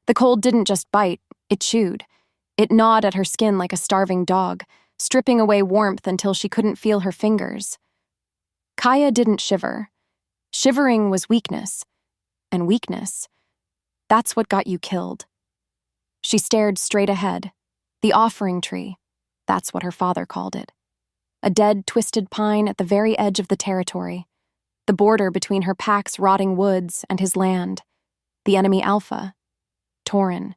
The cold didn't just bite, it chewed. It gnawed at her skin like a starving dog, stripping away warmth until she couldn't feel her fingers. Kaia didn't shiver. Shivering was weakness. And weakness, that's what got you killed. She stared straight ahead. The offering tree, that's what her father called it. A dead, twisted pine at the very edge of the territory. The border between her pack's rotting woods and his land. The enemy alpha, Torin.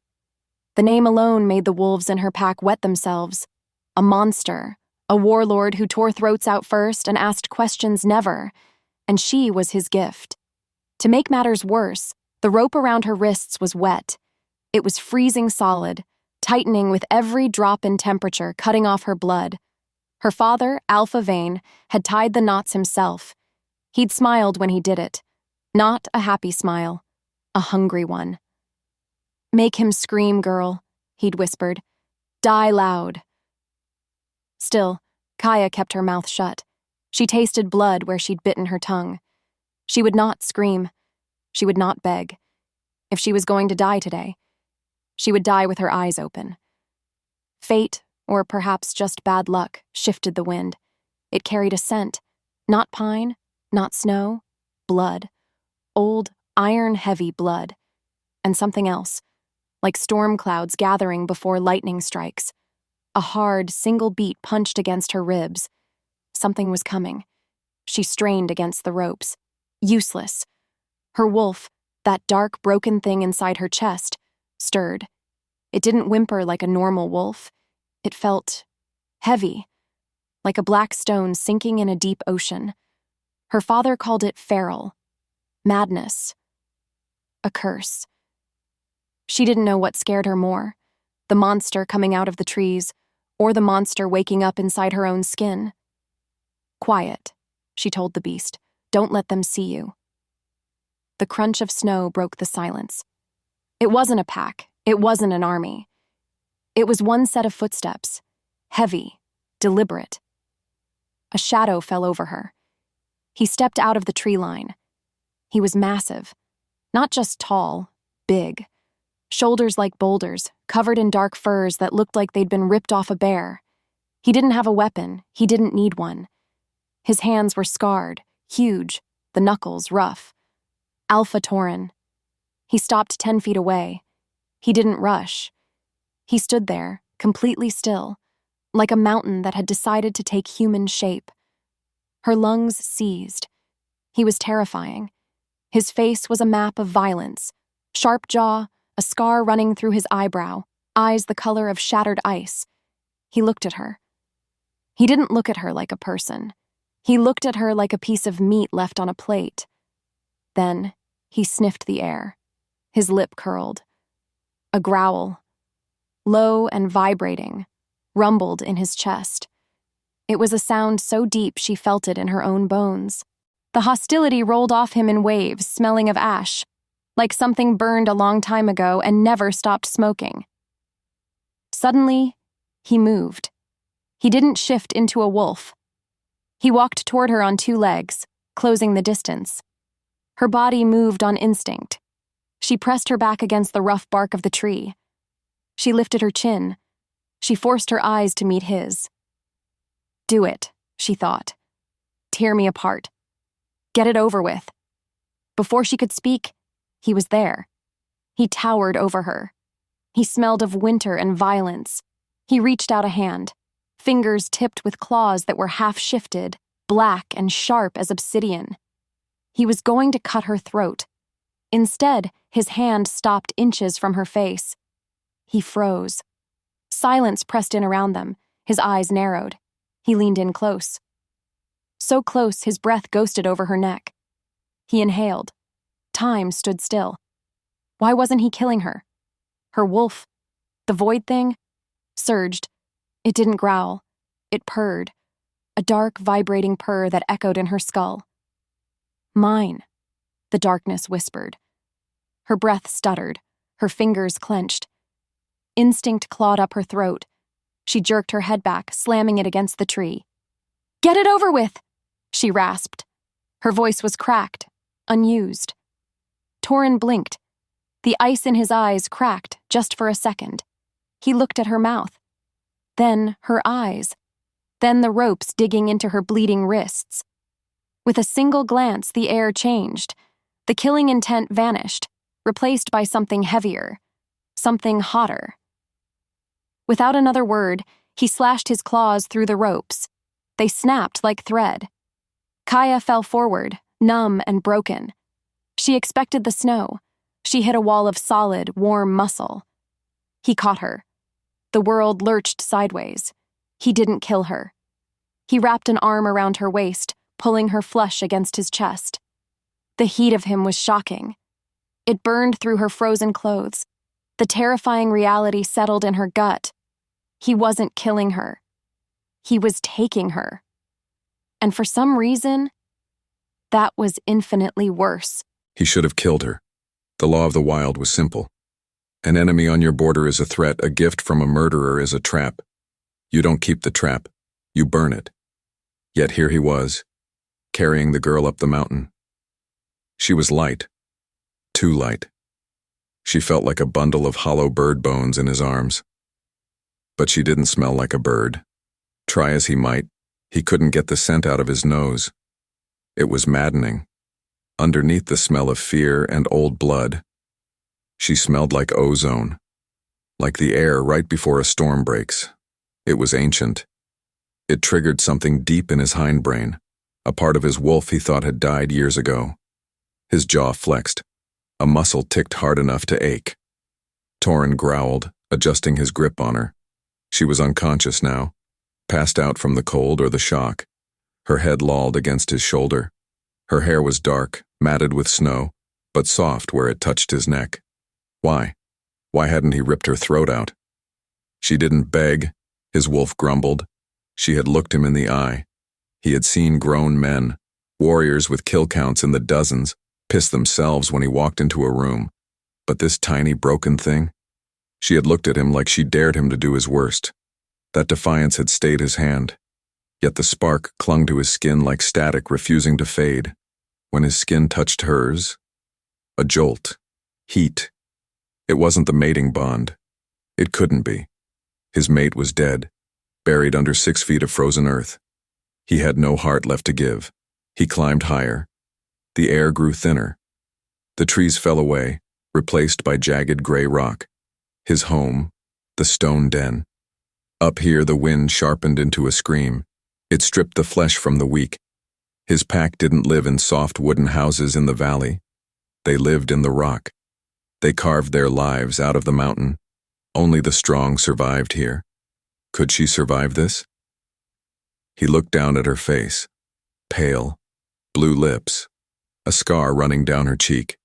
The name alone made the wolves in her pack wet themselves. A monster, a warlord who tore throats out first and asked questions never, and she was his gift. To make matters worse, the rope around her wrists was wet. It was freezing solid, tightening with every drop in temperature, cutting off her blood. Her father, Alpha Vane, had tied the knots himself. He'd smiled when he did it. Not a happy smile, a hungry one. "Make him scream, girl," he'd whispered. "Die loud." Still, Kaia kept her mouth shut. She tasted blood where she'd bitten her tongue. She would not scream. She would not beg. If she was going to die today, she would die with her eyes open. Fate, or perhaps just bad luck, shifted the wind. It carried a scent. Not pine, not snow, blood. Old, iron-heavy blood. And something else, like storm clouds gathering before lightning strikes. A hard, single beat punched against her ribs. Something was coming. She strained against the ropes. Useless. Her wolf, that dark, broken thing inside her chest, stirred. It didn't whimper like a normal wolf. It felt heavy, like a black stone sinking in a deep ocean. Her father called it feral, madness, a curse. She didn't know what scared her more, the monster coming out of the trees, or the monster waking up inside her own skin. "Quiet," she told the beast. "Don't let them see you." The crunch of snow broke the silence. It wasn't a pack. It wasn't an army. It was one set of footsteps, heavy, deliberate. A shadow fell over her. He stepped out of the tree line. He was massive, not just tall, big. Shoulders like boulders, covered in dark furs that looked like they'd been ripped off a bear. He didn't have a weapon. He didn't need one. His hands were scarred, huge, the knuckles rough. Alpha Torin. He stopped 10 feet away. He didn't rush. He stood there, completely still, like a mountain that had decided to take human shape. Her lungs seized. He was terrifying. His face was a map of violence. Sharp jaw, a scar running through his eyebrow, eyes the color of shattered ice. He looked at her. He didn't look at her like a person. He looked at her like a piece of meat left on a plate. Then he sniffed the air. His lip curled. A growl, low and vibrating, rumbled in his chest. It was a sound so deep she felt it in her own bones. The hostility rolled off him in waves, smelling of ash, like something burned a long time ago and never stopped smoking. Suddenly, he moved. He didn't shift into a wolf. He walked toward her on 2 legs, closing the distance. Her body moved on instinct. She pressed her back against the rough bark of the tree. She lifted her chin. She forced her eyes to meet his. "Do it," she thought. "Tear me apart. Get it over with." Before she could speak, he was there. He towered over her. He smelled of winter and violence. He reached out a hand, fingers tipped with claws that were half-shifted, black and sharp as obsidian. He was going to cut her throat. Instead, his hand stopped inches from her face. He froze. Silence pressed in around them. His eyes narrowed. He leaned in close. So close, his breath ghosted over her neck. He inhaled. Time stood still. Why wasn't he killing her? Her wolf, the void thing, surged. It didn't growl. It purred. A dark, vibrating purr that echoed in her skull. "Mine," the darkness whispered. Her breath stuttered. Her fingers clenched. Instinct clawed up her throat. She jerked her head back, slamming it against the tree. "Get it over with!" she rasped. Her voice was cracked, unused. Torin blinked. The ice in his eyes cracked just for a second. He looked at her mouth, then her eyes, then the ropes digging into her bleeding wrists. With a single glance, the air changed. The killing intent vanished, replaced by something heavier, something hotter. Without another word, he slashed his claws through the ropes. They snapped like thread. Kaia fell forward, numb and broken. She expected the snow. She hit a wall of solid, warm muscle. He caught her. The world lurched sideways. He didn't kill her. He wrapped an arm around her waist, pulling her flush against his chest. The heat of him was shocking. It burned through her frozen clothes. The terrifying reality settled in her gut. He wasn't killing her. He was taking her. And for some reason, that was infinitely worse. He should have killed her. The law of the wild was simple. An enemy on your border is a threat, a gift from a murderer is a trap. You don't keep the trap, you burn it. Yet here he was, carrying the girl up the mountain. She was light, too light. She felt like a bundle of hollow bird bones in his arms. But she didn't smell like a bird. Try as he might, he couldn't get the scent out of his nose. It was maddening. Underneath the smell of fear and old blood, she smelled like ozone, like the air right before a storm breaks. It was ancient. It triggered something deep in his hindbrain, a part of his wolf he thought had died years ago. His jaw flexed. A muscle ticked hard enough to ache. Torin growled, adjusting his grip on her. She was unconscious now, passed out from the cold or the shock. Her head lolled against his shoulder. Her hair was dark, matted with snow, but soft where it touched his neck. Why? Why hadn't he ripped her throat out? She didn't beg, his wolf grumbled. She had looked him in the eye. He had seen grown men, warriors with kill counts in the dozens, piss themselves when he walked into a room. But this tiny broken thing? She had looked at him like she dared him to do his worst. That defiance had stayed his hand. Yet the spark clung to his skin like static, refusing to fade. When his skin touched hers, a jolt, heat. It wasn't the mating bond. It couldn't be. His mate was dead, buried under 6 feet of frozen earth. He had no heart left to give. He climbed higher. The air grew thinner. The trees fell away, replaced by jagged gray rock. His home, the stone den. Up here the wind sharpened into a scream. It stripped the flesh from the weak. His pack didn't live in soft wooden houses in the valley. They lived in the rock. They carved their lives out of the mountain. Only the strong survived here. Could she survive this? He looked down at her face. Pale, blue lips, a scar running down her cheek.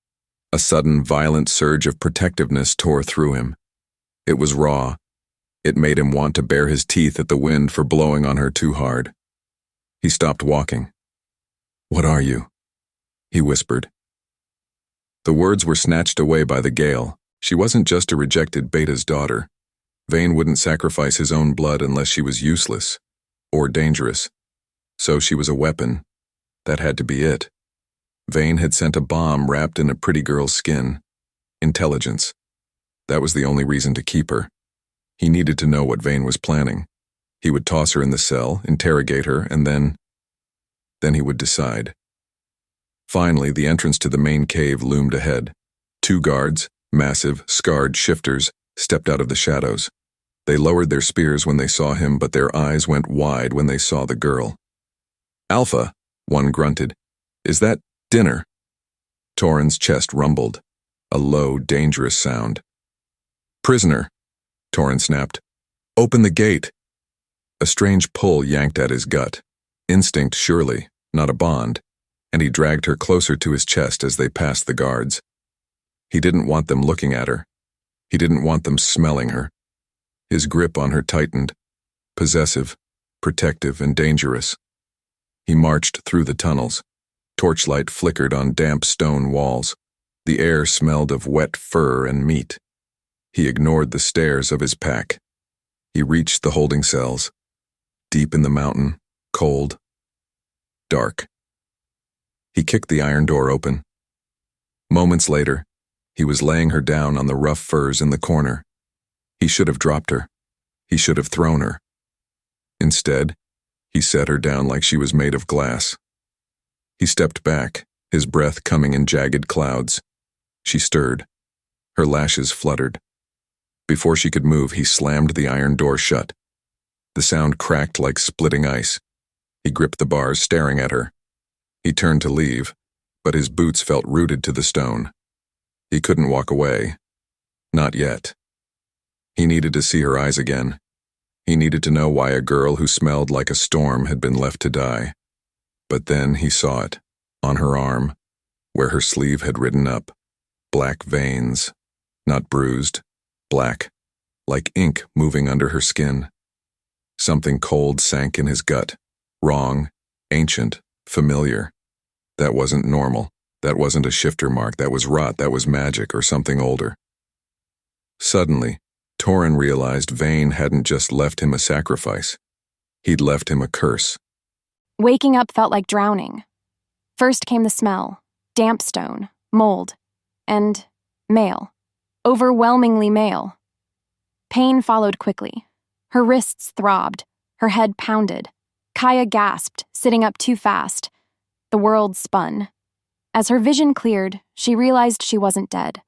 A sudden, violent surge of protectiveness tore through him. It was raw. It made him want to bare his teeth at the wind for blowing on her too hard. He stopped walking. "What are you?" he whispered. The words were snatched away by the gale. She wasn't just a rejected Beta's daughter. Vane wouldn't sacrifice his own blood unless she was useless or dangerous. So she was a weapon. That had to be it. Vane had sent a bomb wrapped in a pretty girl's skin. Intelligence. That was the only reason to keep her. He needed to know what Vane was planning. He would toss her in the cell, interrogate her, and then he would decide. Finally, the entrance to the main cave loomed ahead. 2 guards, massive, scarred shifters, stepped out of the shadows. They lowered their spears when they saw him, but their eyes went wide when they saw the girl. "Alpha," one grunted. "Is that dinner?" Torin's chest rumbled, a low, dangerous sound. "Prisoner," Torin snapped. "Open the gate." A strange pull yanked at his gut. Instinct, surely, not a bond, and he dragged her closer to his chest as they passed the guards. He didn't want them looking at her. He didn't want them smelling her. His grip on her tightened, possessive, protective, and dangerous. He marched through the tunnels. Torchlight flickered on damp stone walls. The air smelled of wet fur and meat. He ignored the stares of his pack. He reached the holding cells. Deep in the mountain, cold, dark. He kicked the iron door open. Moments later, He was laying her down on the rough furs in the corner. He should have dropped her. He should have thrown her. Instead, he set her down like she was made of glass. He stepped back, his breath coming in jagged clouds. She stirred. Her lashes fluttered. Before she could move, he slammed the iron door shut. The sound cracked like splitting ice. He gripped the bars, staring at her. He turned to leave, but his boots felt rooted to the stone. He couldn't walk away. Not yet. He needed to see her eyes again. He needed to know why a girl who smelled like a storm had been left to die. But then he saw it, on her arm, where her sleeve had ridden up. Black veins, not bruised, black, like ink moving under her skin. Something cold sank in his gut. Wrong, ancient, familiar. That wasn't normal. That wasn't a shifter mark. That was rot. That was magic or something older. Suddenly, Torin realized Vane hadn't just left him a sacrifice. He'd left him a curse. Waking up felt like drowning. First came the smell, damp stone, mold, and male. Overwhelmingly male. Pain followed quickly. Her wrists throbbed, her head pounded. Kaia gasped, sitting up too fast. The world spun. As her vision cleared, she realized she wasn't dead.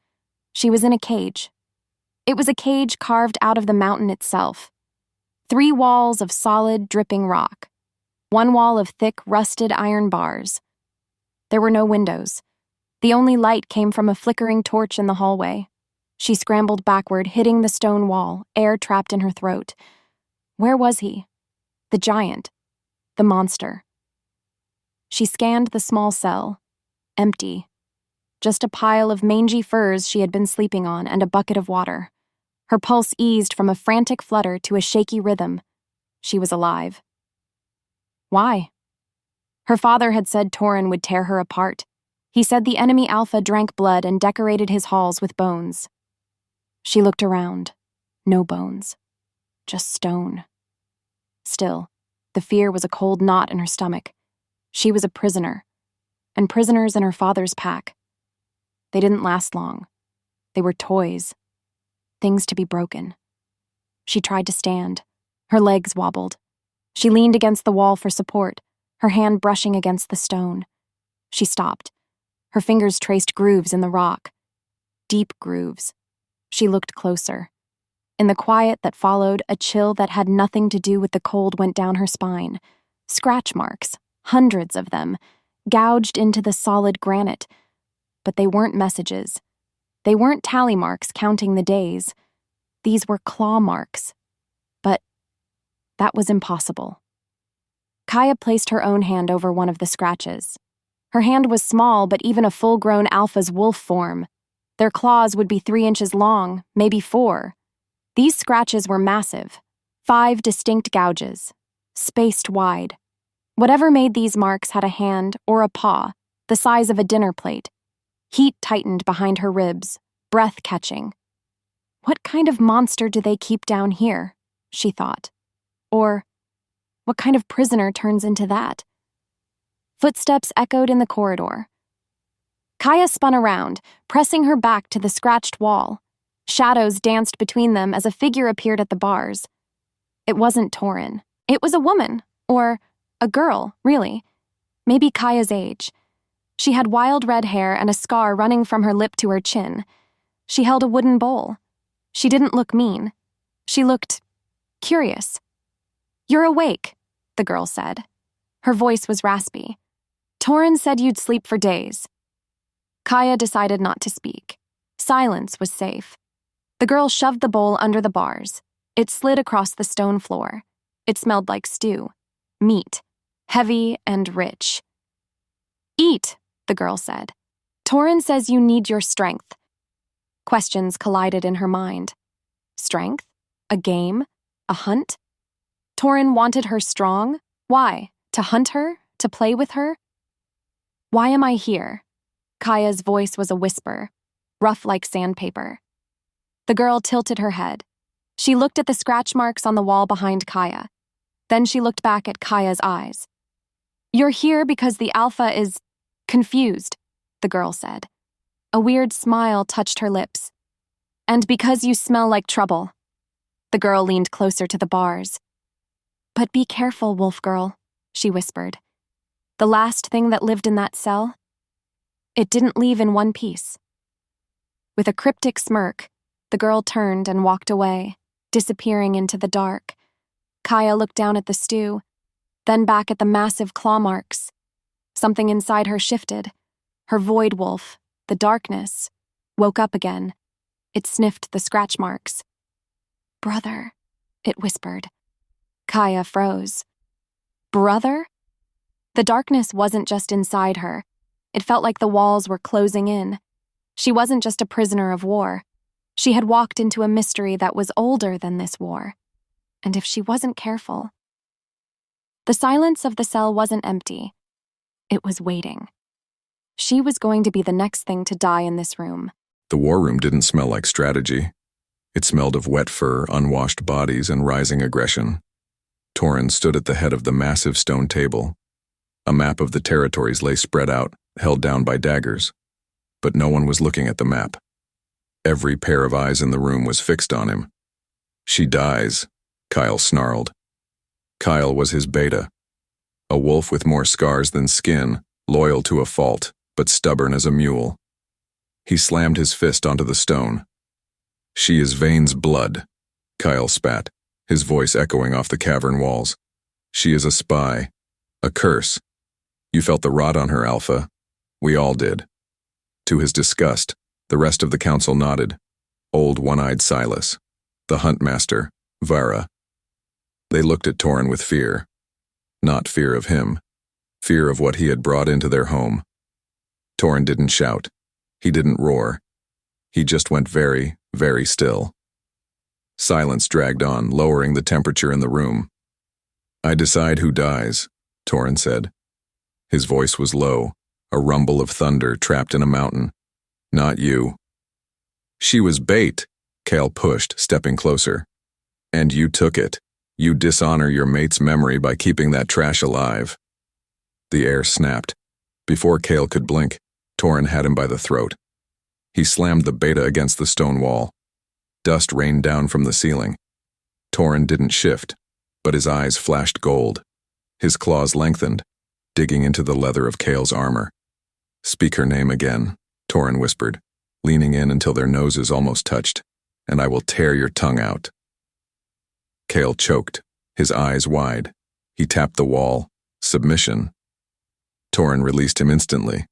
She was in a cage. It was a cage carved out of the mountain itself. 3 walls of solid, dripping rock. 1 wall of thick, rusted iron bars. There were no windows. The only light came from a flickering torch in the hallway. She scrambled backward, hitting the stone wall, air trapped in her throat. Where was he? The giant. The monster. She scanned the small cell. Empty. Just a pile of mangy furs she had been sleeping on and a bucket of water. Her pulse eased from a frantic flutter to a shaky rhythm. She was alive. Why? Her father had said Torin would tear her apart. He said the enemy Alpha drank blood and decorated his halls with bones. She looked around. No bones. Just stone. Still, the fear was a cold knot in her stomach. She was a prisoner, and prisoners in her father's pack. They didn't last long. They were toys. Things to be broken. She tried to stand. Her legs wobbled. She leaned against the wall for support, her hand brushing against the stone. She stopped. Her fingers traced grooves in the rock. Deep grooves. She looked closer. In the quiet that followed, a chill that had nothing to do with the cold went down her spine. Scratch marks, hundreds of them, gouged into the solid granite. But they weren't messages. They weren't tally marks counting the days. These were claw marks. But that was impossible. Kaia placed her own hand over one of the scratches. Her hand was small, but even a full-grown alpha's wolf form. Their claws would be 3 inches long, maybe 4. These scratches were massive. 5 distinct gouges, spaced wide. Whatever made these marks had a hand or a paw, the size of a dinner plate. Heat tightened behind her ribs, breath catching. What kind of monster do they keep down here? She thought. Or, what kind of prisoner turns into that? Footsteps echoed in the corridor. Kaia spun around, pressing her back to the scratched wall. Shadows danced between them as a figure appeared at the bars. It wasn't Torin. It was a woman, or a girl, really. Maybe Kaia's age. She had wild red hair and a scar running from her lip to her chin. She held a wooden bowl. She didn't look mean. She looked curious. "You're awake," the girl said. Her voice was raspy. "Torin said you'd sleep for days." Kaia decided not to speak. Silence was safe. The girl shoved the bowl under the bars. It slid across the stone floor. It smelled like stew. Meat. Heavy and rich. "Eat," the girl said. "Torin says you need your strength." Questions collided in her mind. Strength? A game? A hunt? Torin wanted her strong? Why? To hunt her? To play with her? "Why am I here?" Kaia's voice was a whisper, rough like sandpaper. The girl tilted her head. She looked at the scratch marks on the wall behind Kaia. Then she looked back at Kaia's eyes. "You're here because the Alpha is confused," the girl said. A weird smile touched her lips. "And because you smell like trouble." The girl leaned closer to the bars. "But be careful, wolf girl," she whispered. "The last thing that lived in that cell, it didn't leave in one piece." With a cryptic smirk, the girl turned and walked away, disappearing into the dark. Kaia looked down at the stew, then back at the massive claw marks. Something inside her shifted. Her void wolf, the darkness, woke up again. It sniffed the scratch marks. "Brother," it whispered. Kaia froze. Brother? The darkness wasn't just inside her. It felt like the walls were closing in. She wasn't just a prisoner of war. She had walked into a mystery that was older than this war. And if she wasn't careful... The silence of the cell wasn't empty. It was waiting. She was going to be the next thing to die in this room. The war room didn't smell like strategy. It smelled of wet fur, unwashed bodies, and rising aggression. Torin stood at the head of the massive stone table. A map of the territories lay spread out, held down by daggers. But no one was looking at the map. Every pair of eyes in the room was fixed on him. "She dies," Kyle snarled. Kyle was his beta. A wolf with more scars than skin, loyal to a fault, but stubborn as a mule. He slammed his fist onto the stone. "She is Vane's blood," Kyle spat, his voice echoing off the cavern walls. "She is a spy. A curse. You felt the rot on her, Alpha. We all did." To his disgust, the rest of the council nodded. Old one-eyed Silas. The huntmaster, Vara. They looked at Torin with fear. Not fear of him. Fear of what he had brought into their home. Torin didn't shout. He didn't roar. He just went very, very still. Silence dragged on, lowering the temperature in the room. "I decide who dies," Torin said. His voice was low, a rumble of thunder trapped in a mountain. "Not you." "She was bait," Kale pushed, stepping closer. "And you took it. You dishonor your mate's memory by keeping that trash alive." The air snapped. Before Kale could blink, Torin had him by the throat. He slammed the beta against the stone wall. Dust rained down from the ceiling. Torin didn't shift, but his eyes flashed gold. His claws lengthened, digging into the leather of Kale's armor. "Speak her name again," Torin whispered, leaning in until their noses almost touched, "and I will tear your tongue out." Kale choked, his eyes wide. He tapped the wall. Submission. Torin released him instantly.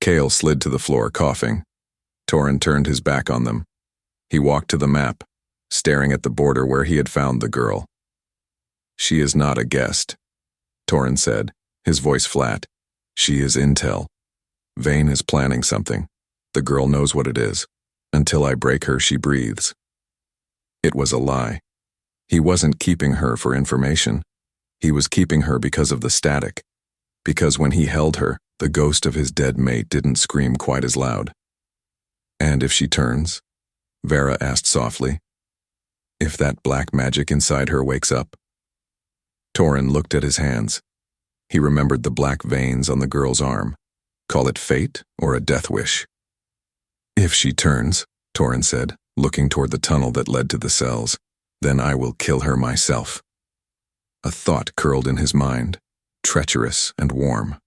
Kale slid to the floor, coughing. Torin turned his back on them. He walked to the map, staring at the border where he had found the girl. "She is not a guest," Torin said, his voice flat. "She is intel. Vane is planning something. The girl knows what it is. Until I break her, she breathes." It was a lie. He wasn't keeping her for information. He was keeping her because of the static. Because when he held her, the ghost of his dead mate didn't scream quite as loud. "And if she turns?" Vera asked softly. "If that black magic inside her wakes up?" Torin looked at his hands. He remembered the black veins on the girl's arm. Call it fate or a death wish. "If she turns," Torin said, looking toward the tunnel that led to the cells, "then I will kill her myself." A thought curled in his mind, treacherous and warm.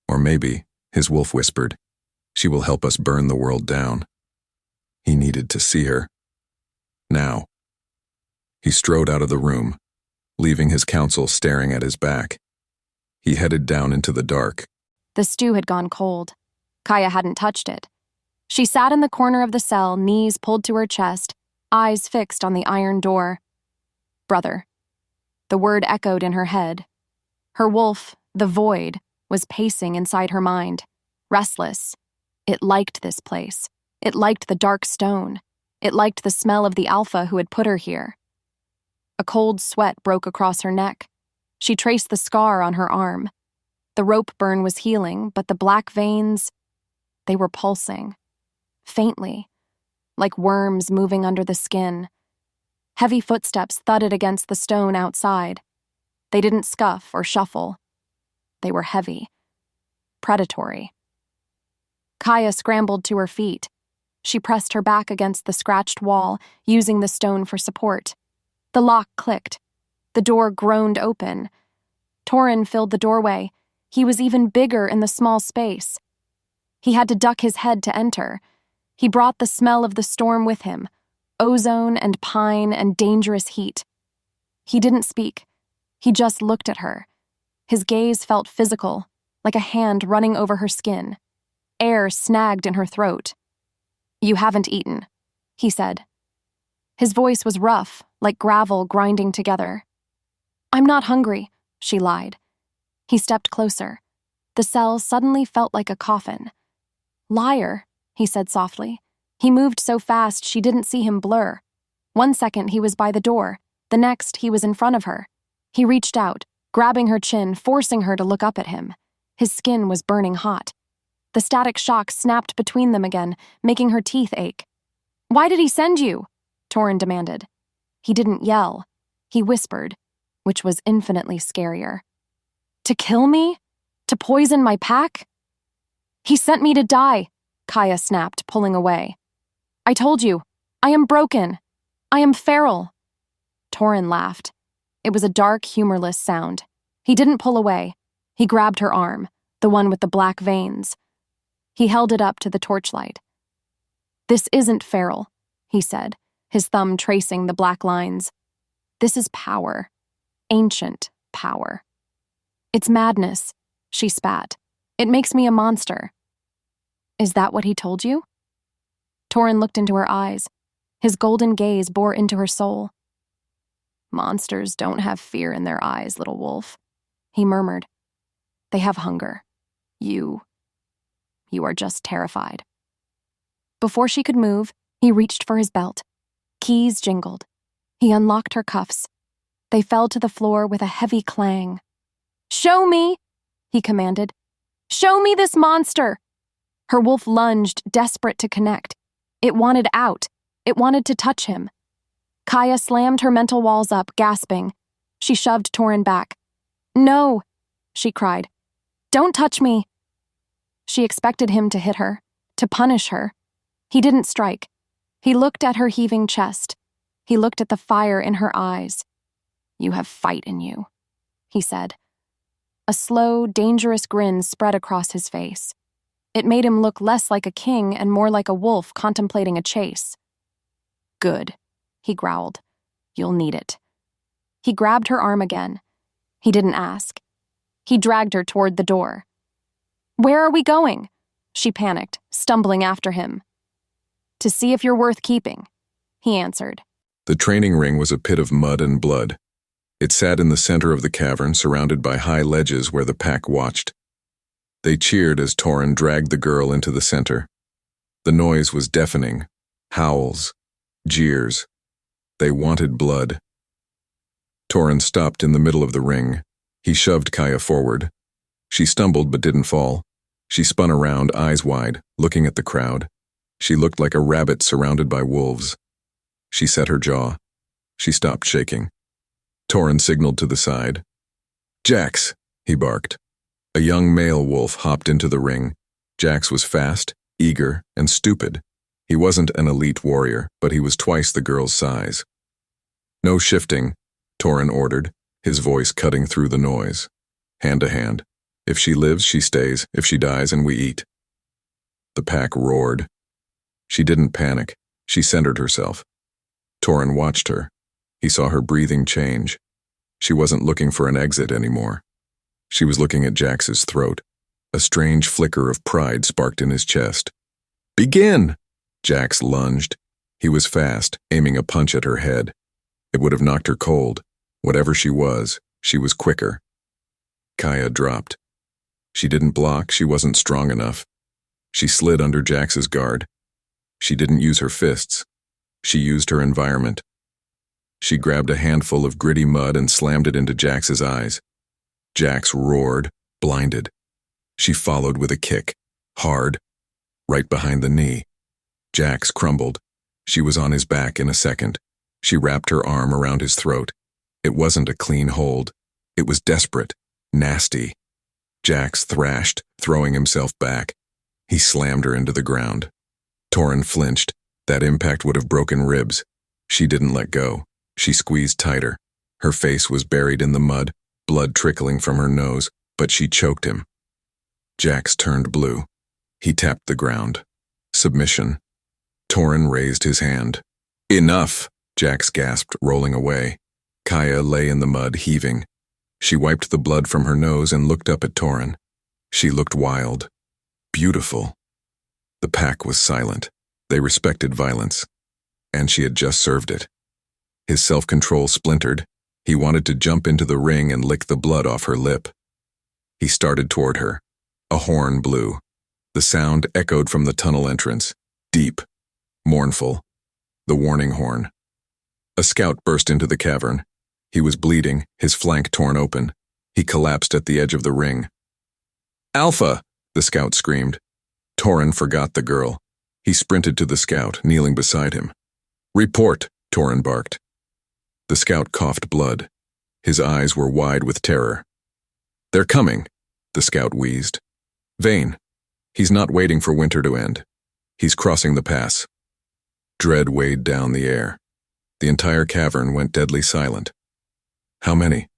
Or maybe, his wolf whispered, she will help us burn the world down. He needed to see her. Now. He strode out of the room, leaving his council staring at his back. He headed down into the dark. The stew had gone cold. Kaia hadn't touched it. She sat in the corner of the cell, knees pulled to her chest, eyes fixed on the iron door. "Brother." The word echoed in her head. Her wolf, the void, was pacing inside her mind, restless. It liked this place. It liked the dark stone. It liked the smell of the alpha who had put her here. A cold sweat broke across her neck. She traced the scar on her arm. The rope burn was healing, but the black veins, they were pulsing. Faintly, like worms moving under the skin. Heavy footsteps thudded against the stone outside. They didn't scuff or shuffle. They were heavy, predatory. Kaia scrambled to her feet. She pressed her back against the scratched wall, using the stone for support. The lock clicked. The door groaned open. Torin filled the doorway. He was even bigger in the small space. He had to duck his head to enter. He brought the smell of the storm with him, ozone and pine and dangerous heat. He didn't speak. He just looked at her. His gaze felt physical, like a hand running over her skin. Air snagged in her throat. "You haven't eaten," he said. His voice was rough, like gravel grinding together. "I'm not hungry," she lied. He stepped closer. The cell suddenly felt like a coffin. "Liar," he said softly. He moved so fast she didn't see him blur. 1 second he was by the door, the next he was in front of her. He reached out, grabbing her chin, forcing her to look up at him. His skin was burning hot. The static shock snapped between them again, making her teeth ache. "Why did he send you?" Torin demanded. He didn't yell. He whispered, which was infinitely scarier. "To kill me? To poison my pack?" "He sent me to die," Kaia snapped, pulling away. "I told you, I am broken. I am feral." Torin laughed. It was a dark, humorless sound. He didn't pull away. He grabbed her arm, the one with the black veins. He held it up to the torchlight. "This isn't feral," he said, his thumb tracing the black lines. "This is power. Ancient power." "It's madness," she spat. "It makes me a monster." "Is that what he told you?" Torin looked into her eyes. His golden gaze bore into her soul. "Monsters don't have fear in their eyes, little wolf," he murmured. "They have hunger. You are just terrified." Before she could move, he reached for his belt. Keys jingled. He unlocked her cuffs. They fell to the floor with a heavy clang. "Show me," he commanded. "Show me this monster." Her wolf lunged, desperate to connect. It wanted out. It wanted to touch him. Kaia slammed her mental walls up, gasping. She shoved Torin back. "No," she cried. "Don't touch me." She expected him to hit her, to punish her. He didn't strike. He looked at her heaving chest. He looked at the fire in her eyes. "You have fight in you," he said. A slow, dangerous grin spread across his face. It made him look less like a king and more like a wolf contemplating a chase. "Good," he growled. "You'll need it." He grabbed her arm again. He didn't ask. He dragged her toward the door. "Where are we going?" she panicked, stumbling after him. "To see if you're worth keeping," he answered. The training ring was a pit of mud and blood. It sat in the center of the cavern, surrounded by high ledges where the pack watched. They cheered as Torin dragged the girl into the center. The noise was deafening. Howls. Jeers. They wanted blood. Torin stopped in the middle of the ring. He shoved Kaia forward. She stumbled but didn't fall. She spun around, eyes wide, looking at the crowd. She looked like a rabbit surrounded by wolves. She set her jaw. She stopped shaking. Torin signaled to the side. "Jax," he barked. A young male wolf hopped into the ring. Jax was fast, eager, and stupid. He wasn't an elite warrior, but he was twice the girl's size. "No shifting," Torin ordered, his voice cutting through the noise. "Hand to hand. If she lives, she stays. If she dies, and we eat." The pack roared. She didn't panic. She centered herself. Torin watched her. He saw her breathing change. She wasn't looking for an exit anymore. She was looking at Jax's throat. A strange flicker of pride sparked in his chest. "Begin!" Jax lunged. He was fast, aiming a punch at her head. It would have knocked her cold. Whatever she was quicker. Kaia dropped. She didn't block, she wasn't strong enough. She slid under Jax's guard. She didn't use her fists. She used her environment. She grabbed a handful of gritty mud and slammed it into Jax's eyes. Jax roared, blinded. She followed with a kick, hard, right behind the knee. Jax crumbled. She was on his back in a second. She wrapped her arm around his throat. It wasn't a clean hold. It was desperate, nasty. Jax thrashed, throwing himself back. He slammed her into the ground. Torin flinched. That impact would have broken ribs. She didn't let go. She squeezed tighter. Her face was buried in the mud, blood trickling from her nose, but she choked him. Jax turned blue. He tapped the ground. Submission. Torin raised his hand. Enough, Jax gasped, rolling away. Kaia lay in the mud, heaving. She wiped the blood from her nose and looked up at Torin. She looked wild. Beautiful. The pack was silent. They respected violence. And she had just served it. His self-control splintered. He wanted to jump into the ring and lick the blood off her lip. He started toward her. A horn blew. The sound echoed from the tunnel entrance. Deep. Mournful. The warning horn. A scout burst into the cavern. He was bleeding, his flank torn open. He collapsed at the edge of the ring. Alpha! The scout screamed. Torin forgot the girl. He sprinted to the scout, kneeling beside him. Report, Torin barked. The scout coughed blood. His eyes were wide with terror. They're coming, the scout wheezed. Vane. He's not waiting for winter to end. He's crossing the pass. Dread weighed down the air. The entire cavern went deadly silent. How many?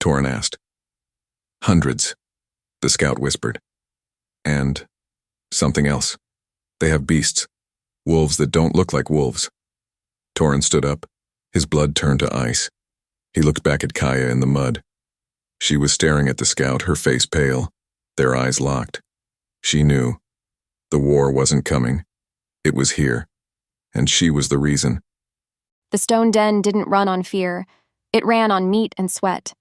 Torin asked. Hundreds, the scout whispered. And something else. They have beasts. Wolves that don't look like wolves. Torin stood up. His blood turned to ice. He looked back at Kaia in the mud. She was staring at the scout, her face pale, their eyes locked. She knew. The war wasn't coming. It was here. And she was the reason. The stone den didn't run on fear. It ran on meat and sweat.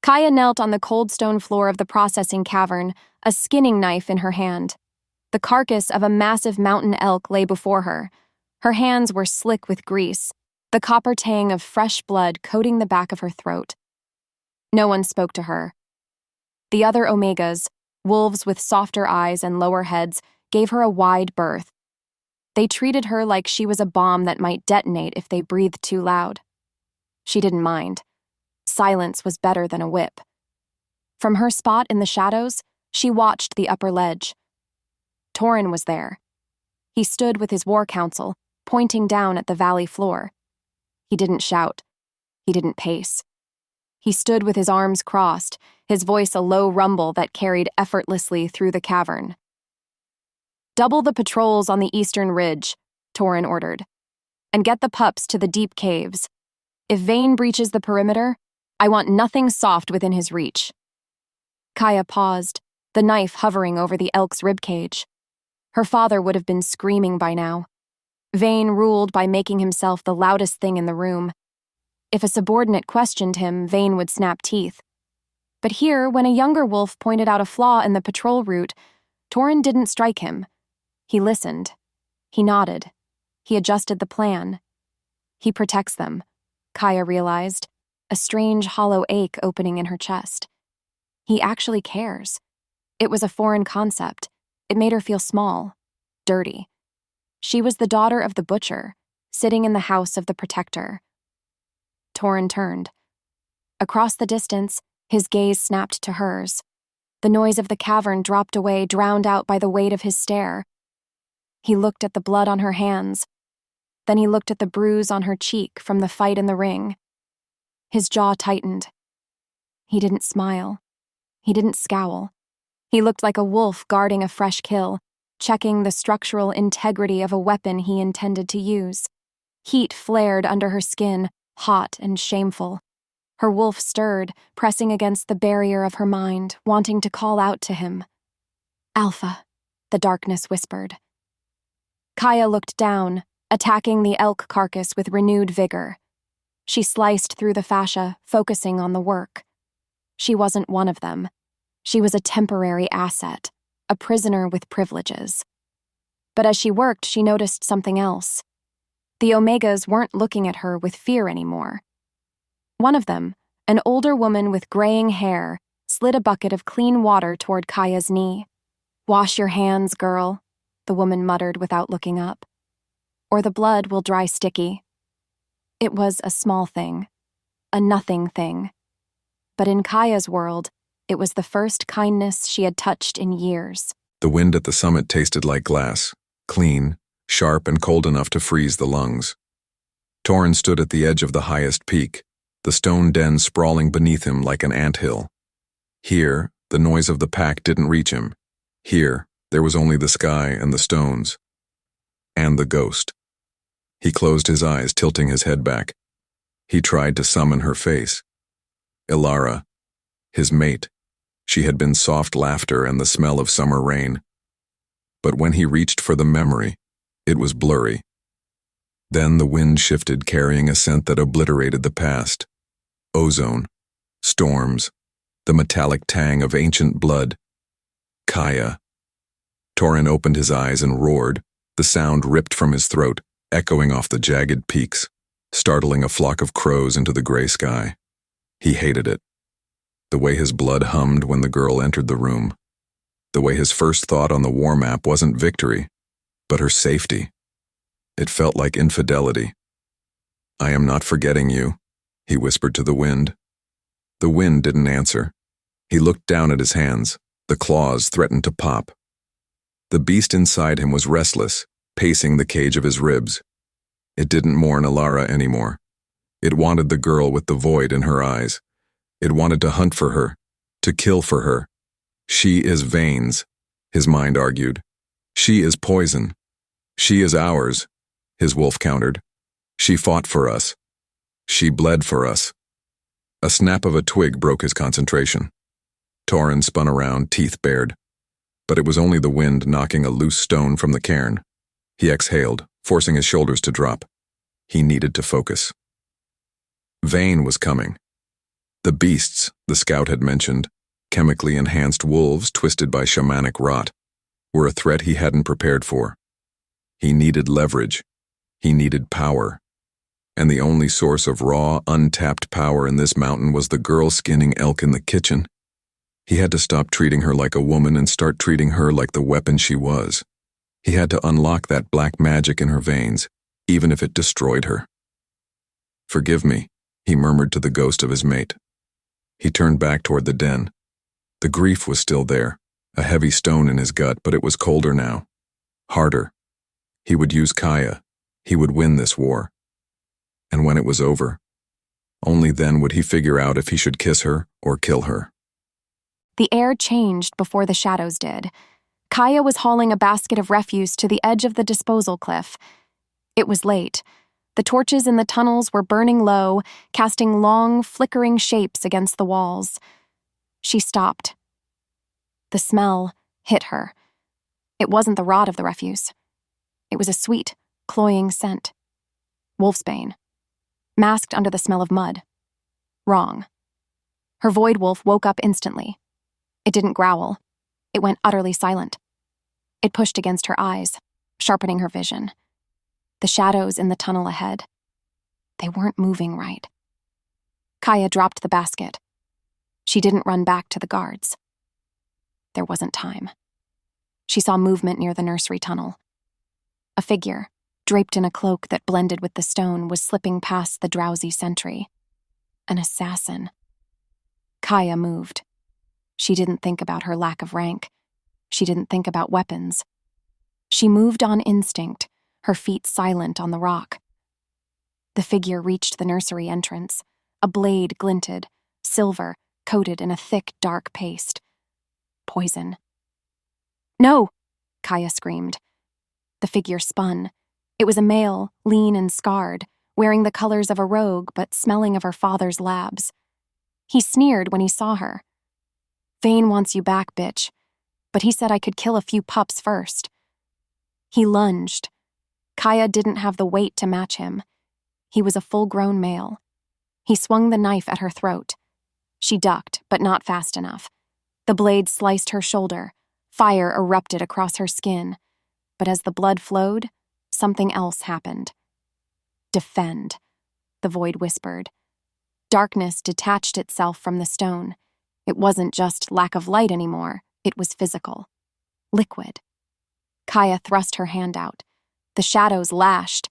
Kaia knelt on the cold stone floor of the processing cavern, a skinning knife in her hand. The carcass of a massive mountain elk lay before her. Her hands were slick with grease, the copper tang of fresh blood coating the back of her throat. No one spoke to her. The other Omegas, wolves with softer eyes and lower heads, gave her a wide berth. They treated her like she was a bomb that might detonate if they breathed too loud. She didn't mind. Silence was better than a whip. From her spot in the shadows, she watched the upper ledge. Torin was there. He stood with his war council, pointing down at the valley floor. He didn't shout. He didn't pace. He stood with his arms crossed, his voice a low rumble that carried effortlessly through the cavern. Double the patrols on the eastern ridge, Torin ordered, and get the pups to the deep caves. If Vane breaches the perimeter, I want nothing soft within his reach. Kaia paused, the knife hovering over the elk's ribcage. Her father would have been screaming by now. Vane ruled by making himself the loudest thing in the room. If a subordinate questioned him, Vane would snap teeth. But here, when a younger wolf pointed out a flaw in the patrol route, Torin didn't strike him. He listened. He nodded. He adjusted the plan. He protects them, Kaia realized, a strange hollow ache opening in her chest. He actually cares. It was a foreign concept. It made her feel small, dirty. She was the daughter of the butcher, sitting in the house of the protector. Torin turned. Across the distance, his gaze snapped to hers. The noise of the cavern dropped away, drowned out by the weight of his stare. He looked at the blood on her hands. Then he looked at the bruise on her cheek from the fight in the ring. His jaw tightened. He didn't smile. He didn't scowl. He looked like a wolf guarding a fresh kill, checking the structural integrity of a weapon he intended to use. Heat flared under her skin, hot and shameful. Her wolf stirred, pressing against the barrier of her mind, wanting to call out to him. Alpha, the darkness whispered. Kaia looked down, attacking the elk carcass with renewed vigor. She sliced through the fascia, focusing on the work. She wasn't one of them. She was a temporary asset, a prisoner with privileges. But as she worked, she noticed something else. The Omegas weren't looking at her with fear anymore. One of them, an older woman with graying hair, slid a bucket of clean water toward Kaia's knee. Wash your hands, girl, the woman muttered without looking up. Or the blood will dry sticky. It was a small thing, a nothing thing. But in Kaia's world, it was the first kindness she had touched in years. The wind at the summit tasted like glass, clean, sharp, and cold enough to freeze the lungs. Torin stood at the edge of the highest peak, the stone den sprawling beneath him like an anthill. Here, the noise of the pack didn't reach him. Here, there was only the sky and the stones. And the ghost. He closed his eyes, tilting his head back. He tried to summon her face. Ilara, his mate. She had been soft laughter and the smell of summer rain. But when he reached for the memory, it was blurry. Then the wind shifted, carrying a scent that obliterated the past. Ozone, storms, the metallic tang of ancient blood. Kaia. Torin opened his eyes and roared, the sound ripped from his throat, echoing off the jagged peaks, startling a flock of crows into the gray sky. He hated it. The way his blood hummed when the girl entered the room. The way his first thought on the war map wasn't victory, but her safety. It felt like infidelity. "I am not forgetting you," he whispered to the wind. The wind didn't answer. He looked down at his hands. The claws threatened to pop. The beast inside him was restless, pacing the cage of his ribs. It didn't mourn Ilara anymore. It wanted the girl with the void in her eyes. It wanted to hunt for her, to kill for her. "She is Vane's," his mind argued. "She is poison. She is ours," his wolf countered. "She fought for us. She bled for us." A snap of a twig broke his concentration. Torin spun around, teeth bared. But it was only the wind knocking a loose stone from the cairn. He exhaled, forcing his shoulders to drop. He needed to focus. Vane was coming. The beasts the scout had mentioned, chemically enhanced wolves twisted by shamanic rot, were a threat he hadn't prepared for. He needed leverage. He needed power. And the only source of raw, untapped power in this mountain was the girl skinning elk in the kitchen. He had to stop treating her like a woman and start treating her like the weapon she was. He had to unlock that black magic in her veins, even if it destroyed her. "Forgive me," he murmured to the ghost of his mate. He turned back toward the den. The grief was still there, a heavy stone in his gut, but it was colder now. Harder. He would use Kaia. He would win this war. And when it was over, only then would he figure out if he should kiss her or kill her. The air changed before the shadows did. Kaia was hauling a basket of refuse to the edge of the disposal cliff. It was late. The torches in the tunnels were burning low, casting long, flickering shapes against the walls. She stopped. The smell hit her. It wasn't the rot of the refuse. It was a sweet, cloying scent. Wolfsbane. Masked under the smell of mud. Wrong. Her void wolf woke up instantly. It didn't growl. It went utterly silent. It pushed against her eyes, sharpening her vision. The shadows in the tunnel ahead. They weren't moving right. Kaia dropped the basket. She didn't run back to the guards. There wasn't time. She saw movement near the nursery tunnel. A figure, draped in a cloak that blended with the stone, was slipping past the drowsy sentry. An assassin. Kaia moved. She didn't think about her lack of rank. She didn't think about weapons. She moved on instinct, her feet silent on the rock. The figure reached the nursery entrance. A blade glinted, silver, coated in a thick, dark paste. Poison. "No!" Kaia screamed. The figure spun. It was a male, lean and scarred, wearing the colors of a rogue but smelling of her father's labs. He sneered when he saw her. "Vane wants you back, bitch. But he said I could kill a few pups first." He lunged. Kaia didn't have the weight to match him. He was a full-grown male. He swung the knife at her throat. She ducked, but not fast enough. The blade sliced her shoulder. Fire erupted across her skin. But as the blood flowed, something else happened. "Defend," the void whispered. Darkness detached itself from the stone. It wasn't just lack of light anymore. It was physical. Liquid. Kaia thrust her hand out. The shadows lashed.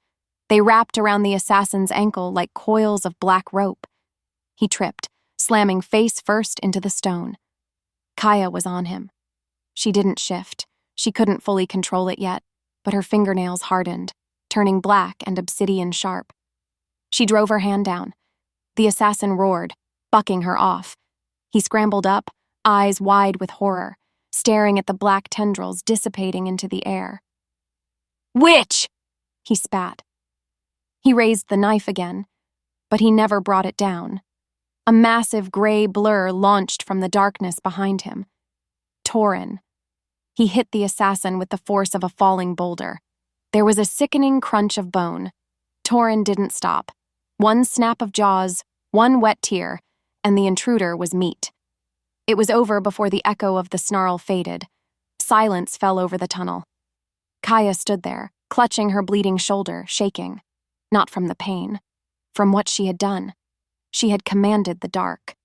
They wrapped around the assassin's ankle like coils of black rope. He tripped, slamming face first into the stone. Kaia was on him. She didn't shift. She couldn't fully control it yet, but her fingernails hardened, turning black and obsidian sharp. She drove her hand down. The assassin roared, bucking her off. He scrambled up, eyes wide with horror, staring at the black tendrils dissipating into the air. "Witch!" he spat. He raised the knife again, but he never brought it down. A massive gray blur launched from the darkness behind him. Torin. He hit the assassin with the force of a falling boulder. There was a sickening crunch of bone. Torin didn't stop. One snap of jaws, one wet tear, and the intruder was meat. It was over before the echo of the snarl faded. Silence fell over the tunnel. Kaia stood there, clutching her bleeding shoulder, shaking. Not from the pain. From what she had done. She had commanded the dark.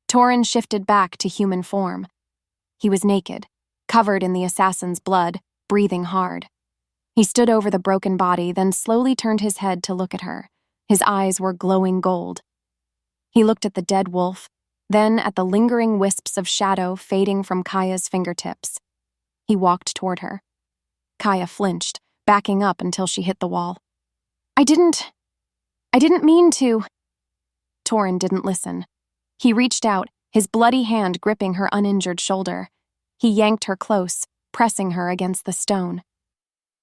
Torin shifted back to human form. He was naked, covered in the assassin's blood, breathing hard. He stood over the broken body, then slowly turned his head to look at her. His eyes were glowing gold. He looked at the dead wolf, then at the lingering wisps of shadow fading from Kaia's fingertips. He walked toward her. Kaia flinched, backing up until she hit the wall. I didn't mean to. Torin didn't listen. He reached out, his bloody hand gripping her uninjured shoulder. He yanked her close, pressing her against the stone.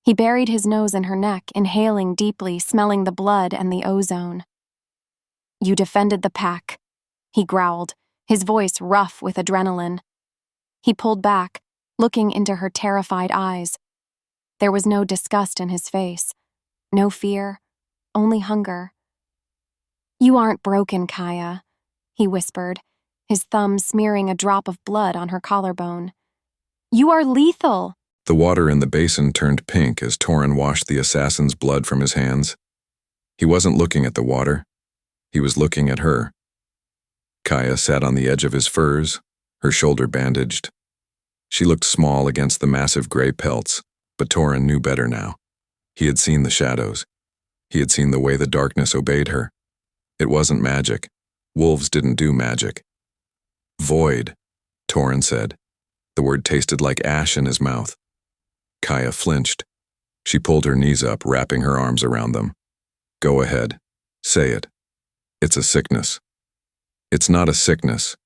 He buried his nose in her neck, inhaling deeply, smelling the blood and the ozone. You defended the pack, he growled, his voice rough with adrenaline. He pulled back, looking into her terrified eyes. There was no disgust in his face, no fear, only hunger. You aren't broken, Kaia, he whispered, his thumb smearing a drop of blood on her collarbone. You are lethal. The water in the basin turned pink as Torin washed the assassin's blood from his hands. He wasn't looking at the water. He was looking at her. Kaia sat on the edge of his furs, her shoulder bandaged. She looked small against the massive gray pelts, but Torin knew better now. He had seen the shadows. He had seen the way the darkness obeyed her. It wasn't magic. Wolves didn't do magic. Void, Torin said. The word tasted like ash in his mouth. Kaia flinched. She pulled her knees up, wrapping her arms around them. Go ahead. Say it. It's a sickness. It's not a sickness,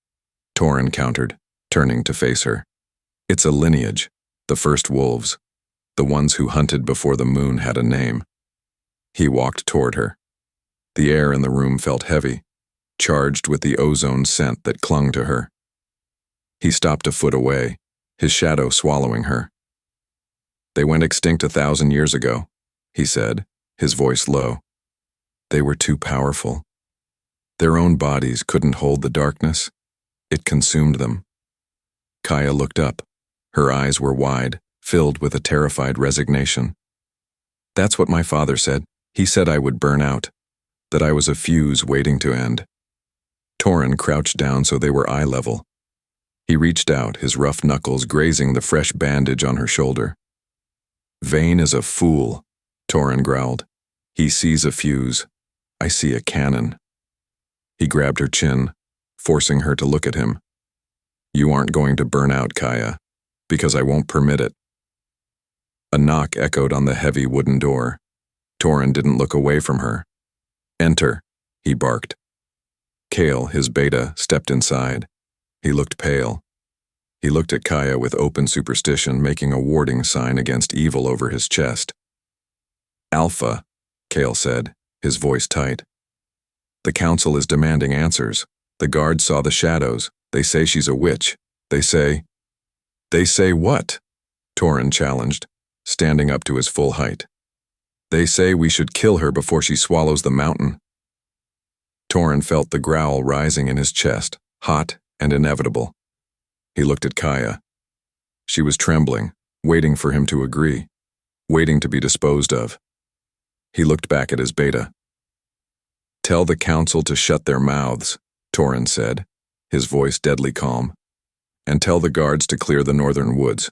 Torin countered, turning to face her. It's a lineage, the first wolves, the ones who hunted before the moon had a name. He walked toward her. The air in the room felt heavy, charged with the ozone scent that clung to her. He stopped a foot away, his shadow swallowing her. They went extinct 1,000 years ago, he said, his voice low. They were too powerful. Their own bodies couldn't hold the darkness. It consumed them. Kaia looked up. Her eyes were wide, filled with a terrified resignation. That's what my father said. He said I would burn out, that I was a fuse waiting to end. Torin crouched down so they were eye level. He reached out, his rough knuckles grazing the fresh bandage on her shoulder. Vane is a fool, Torin growled. He sees a fuse. I see a cannon. He grabbed her chin, forcing her to look at him. You aren't going to burn out, Kaia, because I won't permit it. A knock echoed on the heavy wooden door. Torin didn't look away from her. Enter, he barked. Kale, his beta, stepped inside. He looked pale. He looked at Kaia with open superstition, making a warding sign against evil over his chest. Alpha, Kale said, his voice tight. The council is demanding answers. The guards saw the shadows. They say she's a witch. They say what? Torin challenged, standing up to his full height. They say we should kill her before she swallows the mountain. Torin felt the growl rising in his chest, hot and inevitable. He looked at Kaia. She was trembling, waiting for him to agree, waiting to be disposed of. He looked back at his beta. Tell the council to shut their mouths, Torin said, his voice deadly calm. And tell the guards to clear the northern woods.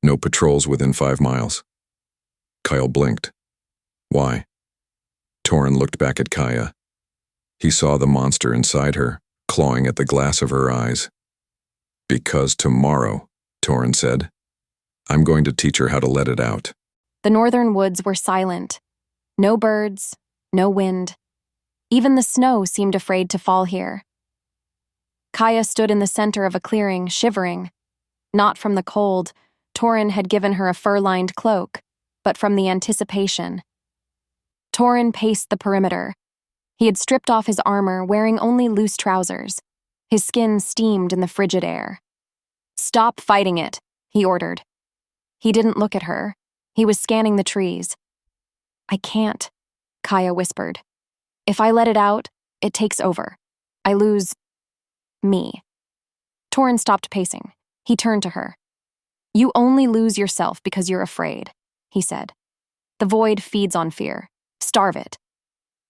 No patrols within 5 miles. Kyle blinked. Why? Torin looked back at Kaia. He saw the monster inside her, clawing at the glass of her eyes. Because tomorrow, Torin said. I'm going to teach her how to let it out. The northern woods were silent. No birds, no wind. Even the snow seemed afraid to fall here. Kaia stood in the center of a clearing, shivering. Not from the cold. Torin had given her a fur-lined cloak, but from the anticipation. Torin paced the perimeter. He had stripped off his armor, wearing only loose trousers. His skin steamed in the frigid air. "Stop fighting it," he ordered. He didn't look at her. He was scanning the trees. "I can't," Kaia whispered. "If I let it out, it takes over. I lose me." Torin stopped pacing. He turned to her. "You only lose yourself because you're afraid," he said. "The void feeds on fear. Starve it."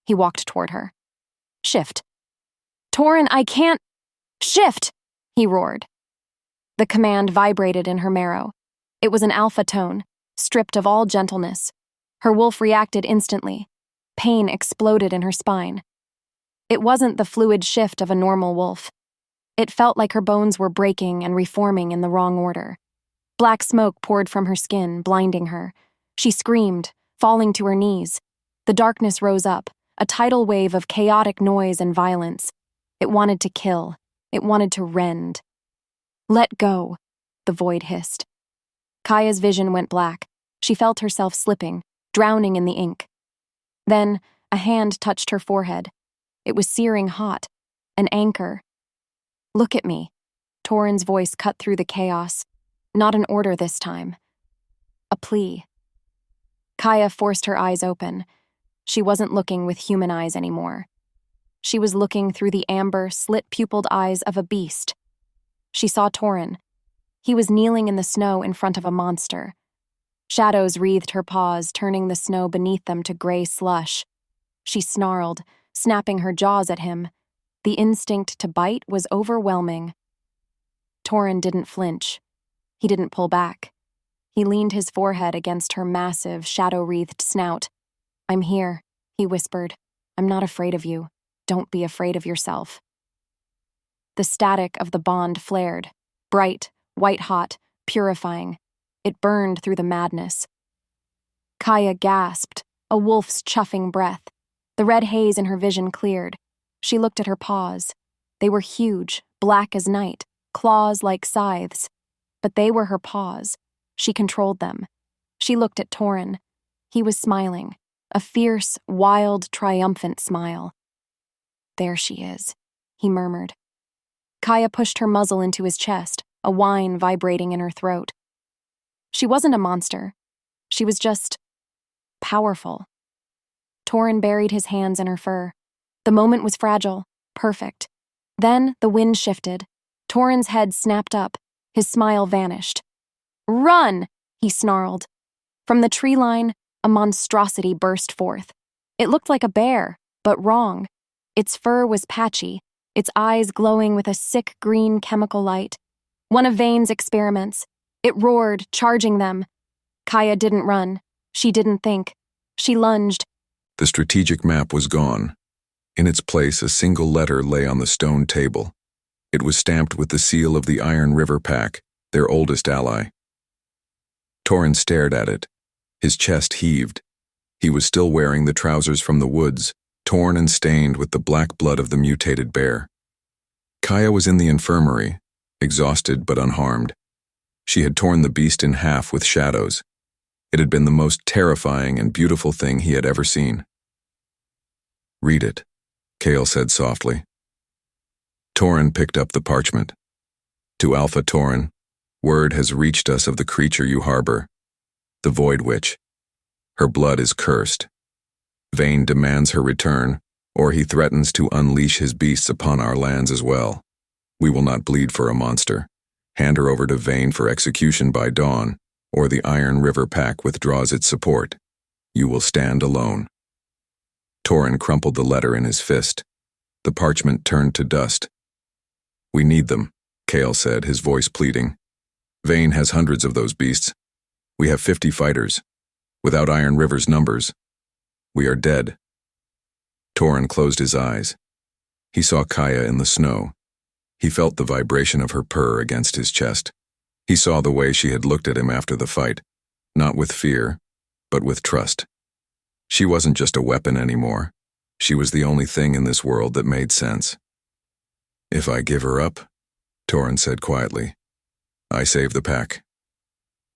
He walked toward her. "Shift." "Torin, I can't." "Shift!" he roared. The command vibrated in her marrow. It was an alpha tone, stripped of all gentleness. Her wolf reacted instantly. Pain exploded in her spine. It wasn't the fluid shift of a normal wolf. It felt like her bones were breaking and reforming in the wrong order. Black smoke poured from her skin, blinding her. She screamed, falling to her knees. The darkness rose up, a tidal wave of chaotic noise and violence. It wanted to kill. It wanted to rend. "Let go," the void hissed. Kaia's vision went black. She felt herself slipping, drowning in the ink. Then, a hand touched her forehead. It was searing hot, an anchor. "Look at me." Torin's voice cut through the chaos. Not an order this time. A plea. Kaia forced her eyes open. She wasn't looking with human eyes anymore. She was looking through the amber, slit-pupiled eyes of a beast. She saw Torin. He was kneeling in the snow in front of a monster. Shadows wreathed her paws, turning the snow beneath them to gray slush. She snarled, snapping her jaws at him. The instinct to bite was overwhelming. Torin didn't flinch. He didn't pull back. He leaned his forehead against her massive, shadow-wreathed snout. "I'm here," he whispered. "I'm not afraid of you. Don't be afraid of yourself." The static of the bond flared, bright, white-hot, purifying. It burned through the madness. Kaia gasped, a wolf's chuffing breath. The red haze in her vision cleared. She looked at her paws. They were huge, black as night, claws like scythes. But they were her paws. She controlled them. She looked at Torin. He was smiling, a fierce, wild, triumphant smile. "There she is," he murmured. Kaia pushed her muzzle into his chest, a whine vibrating in her throat. She wasn't a monster. She was just powerful. Torin buried his hands in her fur. The moment was fragile, perfect. Then the wind shifted. Torin's head snapped up. His smile vanished. "Run!" he snarled. From the tree line, a monstrosity burst forth. It looked like a bear, but wrong. Its fur was patchy, its eyes glowing with a sick green chemical light. One of Vane's experiments. It roared, charging them. Kaia didn't run. She didn't think. She lunged. The strategic map was gone. In its place, a single letter lay on the stone table. It was stamped with the seal of the Iron River Pack, their oldest ally. Torin stared at it. His chest heaved. He was still wearing the trousers from the woods, torn and stained with the black blood of the mutated bear. Kaia was in the infirmary, exhausted but unharmed. She had torn the beast in half with shadows. It had been the most terrifying and beautiful thing he had ever seen. "Read it," Kale said softly. Torin picked up the parchment. "To Alpha Torin, word has reached us of the creature you harbor, the Void Witch. Her blood is cursed. Vane demands her return, or he threatens to unleash his beasts upon our lands as well. We will not bleed for a monster. Hand her over to Vane for execution by dawn, or the Iron River Pack withdraws its support. You will stand alone." Torin crumpled the letter in his fist. The parchment turned to dust. "We need them," Kale said, his voice pleading. "Vane has hundreds of those beasts. We have 50 fighters. Without Iron River's numbers, we are dead." Torin closed his eyes. He saw Kaia in the snow. He felt the vibration of her purr against his chest. He saw the way she had looked at him after the fight, not with fear, but with trust. She wasn't just a weapon anymore. She was the only thing in this world that made sense. "If I give her up," Torin said quietly, "I save the pack."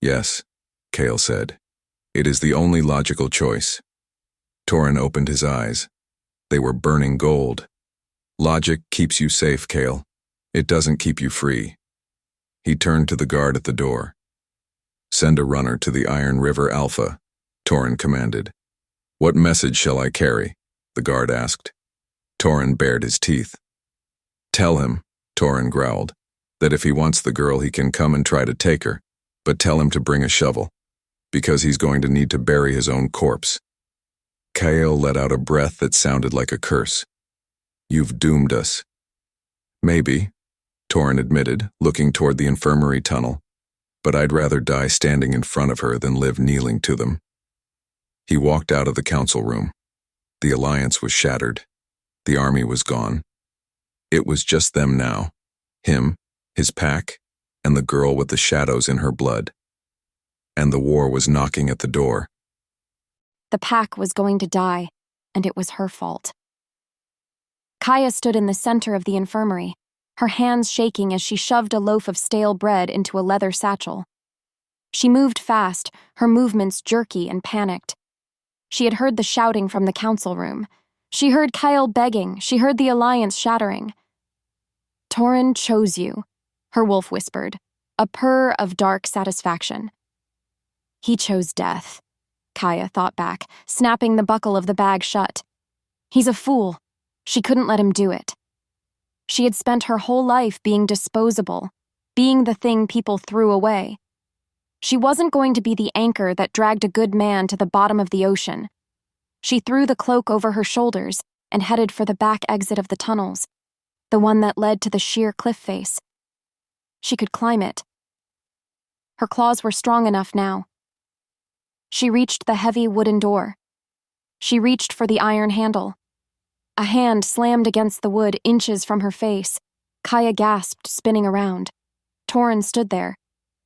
"Yes," Kael said. "It is the only logical choice." Torin opened his eyes. They were burning gold. "Logic keeps you safe, Kael. It doesn't keep you free." He turned to the guard at the door. "Send a runner to the Iron River Alpha," Torin commanded. "What message shall I carry?" the guard asked. Torin bared his teeth. "Tell him," Torin growled, "that if he wants the girl he can come and try to take her, but tell him to bring a shovel, because he's going to need to bury his own corpse." Kael let out a breath that sounded like a curse. "You've doomed us." "Maybe," Torin admitted, looking toward the infirmary tunnel, "but I'd rather die standing in front of her than live kneeling to them." He walked out of the council room. The alliance was shattered. The army was gone. It was just them now. Him, his pack, and the girl with the shadows in her blood. And the war was knocking at the door. The pack was going to die, and it was her fault. Kaia stood in the center of the infirmary, her hands shaking as she shoved a loaf of stale bread into a leather satchel. She moved fast, her movements jerky and panicked. She had heard the shouting from the council room. She heard Kael begging. She heard the alliance shattering. "Torin chose you," her wolf whispered, a purr of dark satisfaction. "He chose death," Kaia thought back, snapping the buckle of the bag shut. "He's a fool. She couldn't let him do it." She had spent her whole life being disposable, being the thing people threw away. She wasn't going to be the anchor that dragged a good man to the bottom of the ocean. She threw the cloak over her shoulders and headed for the back exit of the tunnels, the one that led to the sheer cliff face. She could climb it. Her claws were strong enough now. She reached the heavy wooden door. She reached for the iron handle. A hand slammed against the wood inches from her face. Kaia gasped, spinning around. Torin stood there.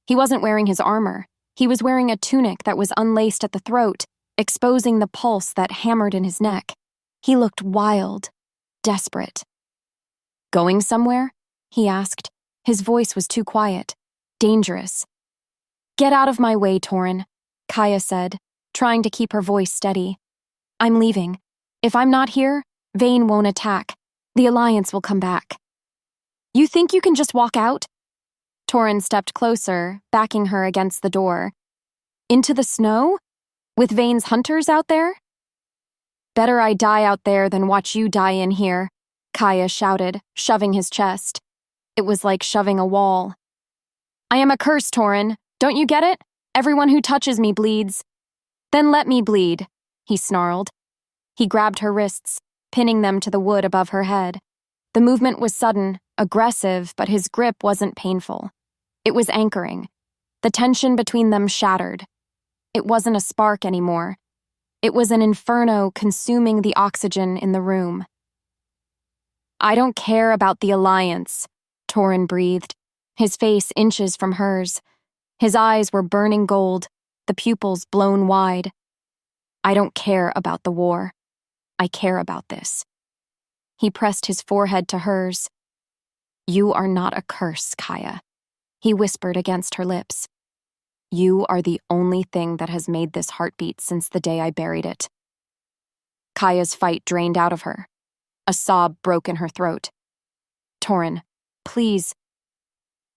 He wasn't wearing his armor. He was wearing a tunic that was unlaced at the throat, exposing the pulse that hammered in his neck. He looked wild, desperate. "Going somewhere?" he asked. His voice was too quiet. Dangerous. "Get out of my way, Torin," Kaia said, trying to keep her voice steady. "I'm leaving. If I'm not here, Vayne won't attack. The Alliance will come back." "You think you can just walk out?" Torin stepped closer, backing her against the door. "Into the snow? With Vayne's hunters out there?" "Better I die out there than watch you die in here," Kaia shouted, shoving his chest. It was like shoving a wall. "I am a curse, Torin. Don't you get it? Everyone who touches me bleeds." "Then let me bleed," he snarled. He grabbed her wrists, pinning them to the wood above her head. The movement was sudden, aggressive, but his grip wasn't painful. It was anchoring. The tension between them shattered. It wasn't a spark anymore. It was an inferno consuming the oxygen in the room. "I don't care about the Alliance," Torin breathed, his face inches from hers. His eyes were burning gold, the pupils blown wide. "I don't care about the war. I care about this." He pressed his forehead to hers. "You are not a curse, Kaia," he whispered against her lips. "You are the only thing that has made this heartbeat since the day I buried it." Kaia's fight drained out of her. A sob broke in her throat. "Torin, please."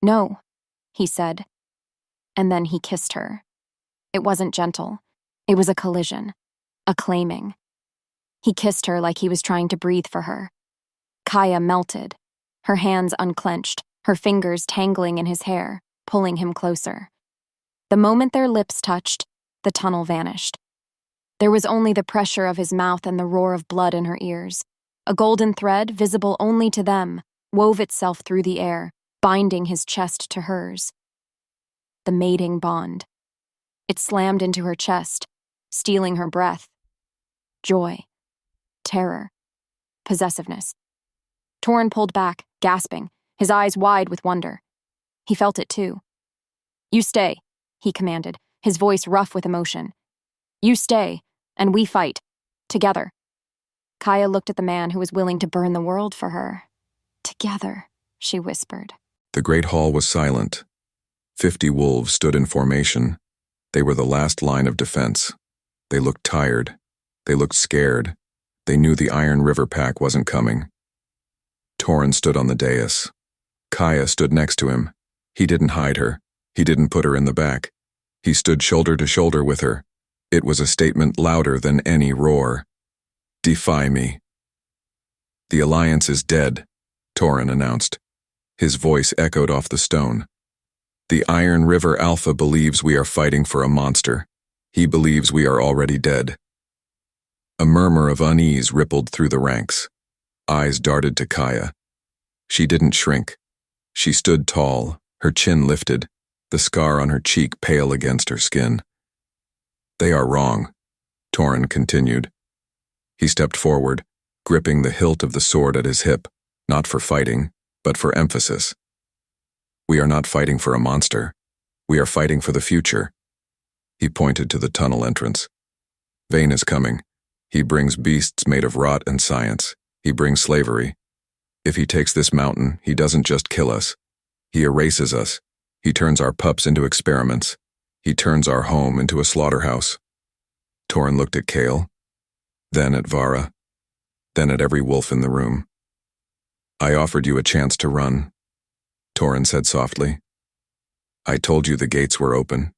"No," he said. And then he kissed her. It wasn't gentle. It was a collision, a claiming. He kissed her like he was trying to breathe for her. Kaia melted, her hands unclenched, her fingers tangling in his hair, pulling him closer. The moment their lips touched, the tunnel vanished. There was only the pressure of his mouth and the roar of blood in her ears. A golden thread, visible only to them, wove itself through the air, binding his chest to hers. The mating bond. It slammed into her chest, stealing her breath. Joy. Terror. Possessiveness. Torin pulled back, gasping, his eyes wide with wonder. He felt it too. You stay, he commanded, his voice rough with emotion. You stay, and we fight. Together. Kaia looked at the man who was willing to burn the world for her. Together, she whispered. The great hall was silent. 50 wolves stood in formation. They were the last line of defense. They looked tired. They looked scared. They knew the Iron River pack wasn't coming. Torin stood on the dais. Kaia stood next to him. He didn't hide her. He didn't put her in the back. He stood shoulder to shoulder with her. It was a statement louder than any roar. Defy me. The Alliance is dead, Torin announced. His voice echoed off the stone. The Iron River Alpha believes we are fighting for a monster. He believes we are already dead. A murmur of unease rippled through the ranks. Eyes darted to Kaia. She didn't shrink. She stood tall, her chin lifted, the scar on her cheek pale against her skin. They are wrong, Torin continued. He stepped forward, gripping the hilt of the sword at his hip, not for fighting, but for emphasis. We are not fighting for a monster. We are fighting for the future. He pointed to the tunnel entrance. Vayne is coming. He brings beasts made of rot and science. He brings slavery. If he takes this mountain, he doesn't just kill us. He erases us. He turns our pups into experiments. He turns our home into a slaughterhouse. Torin looked at Kael, then at Vara, then at every wolf in the room. I offered you a chance to run, Torin said softly. I told you the gates were open,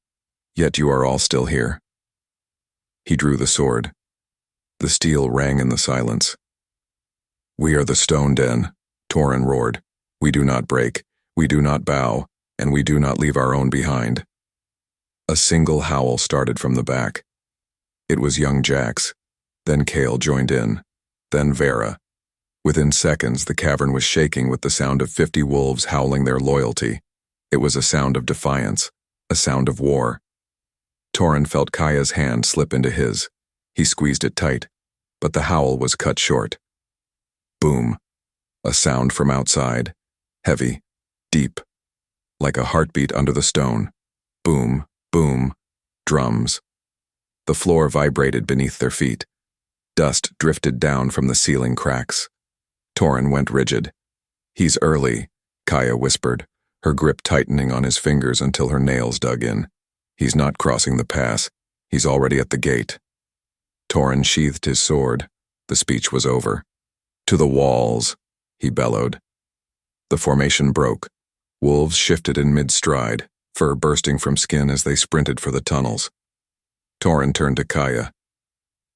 yet you are all still here. He drew the sword. The steel rang in the silence. We are the Stone Den, Torin roared. We do not break, we do not bow, and we do not leave our own behind. A single howl started from the back. It was young Jax. Then Kael joined in. Then Vera. Within seconds, the cavern was shaking with the sound of 50 wolves howling their loyalty. It was a sound of defiance, a sound of war. Torin felt Kaia's hand slip into his. He squeezed it tight, but the howl was cut short. Boom. A sound from outside. Heavy. Deep. Like a heartbeat under the stone. Boom. Boom. Drums. The floor vibrated beneath their feet. Dust drifted down from the ceiling cracks. Torin went rigid. He's early, Kaia whispered, her grip tightening on his fingers until her nails dug in. He's not crossing the pass. He's already at the gate. Torin sheathed his sword. The speech was over. To the walls, he bellowed. The formation broke. Wolves shifted in mid-stride, fur bursting from skin as they sprinted for the tunnels. Torin turned to Kaia.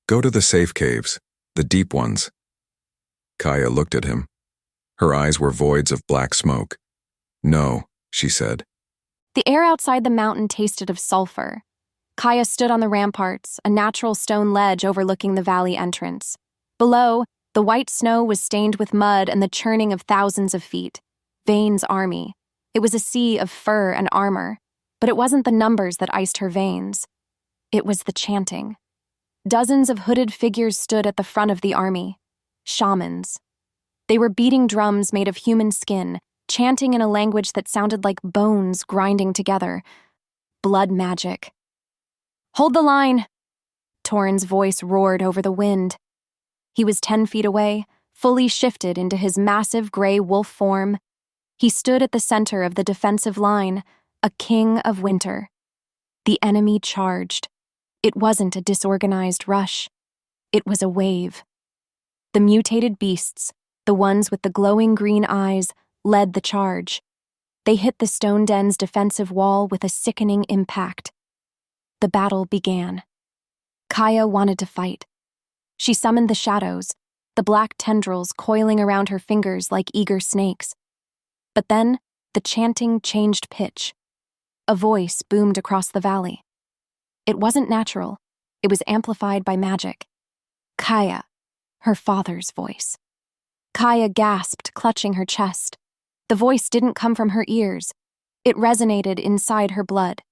Go to the safe caves, the deep ones. Kaia looked at him. Her eyes were voids of black smoke. No, she said. The air outside the mountain tasted of sulfur. Kaia stood on the ramparts, a natural stone ledge overlooking the valley entrance. Below, the white snow was stained with mud and the churning of thousands of feet. Vayne's army. It was a sea of fur and armor, but it wasn't the numbers that iced her veins. It was the chanting. Dozens of hooded figures stood at the front of the army. Shamans. They were beating drums made of human skin, chanting in a language that sounded like bones grinding together. Blood magic. Hold the line! Torin's voice roared over the wind. He was 10 feet away, fully shifted into his massive gray wolf form. He stood at the center of the defensive line, a king of winter. The enemy charged. It wasn't a disorganized rush. It was a wave. The mutated beasts, the ones with the glowing green eyes, led the charge. They hit the Stone Den's defensive wall with a sickening impact. The battle began. Kaia wanted to fight. She summoned the shadows, the black tendrils coiling around her fingers like eager snakes. But then, the chanting changed pitch. A voice boomed across the valley. It wasn't natural. It was amplified by magic. Kaia, her father's voice. Kaia gasped, clutching her chest. The voice didn't come from her ears. It resonated inside her blood.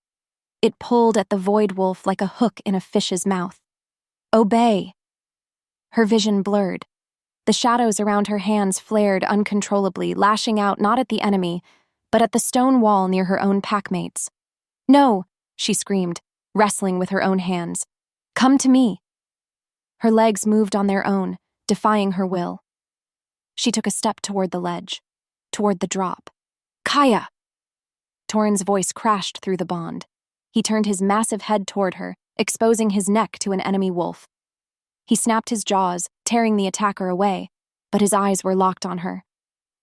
It pulled at the void wolf like a hook in a fish's mouth. Obey! Her vision blurred. The shadows around her hands flared uncontrollably, lashing out not at the enemy, but at the stone wall near her own packmates. No, she screamed, wrestling with her own hands. Come to me. Her legs moved on their own, defying her will. She took a step toward the ledge, toward the drop. Kaia! Torin's voice crashed through the bond. He turned his massive head toward her, exposing his neck to an enemy wolf. He snapped his jaws, tearing the attacker away, but his eyes were locked on her.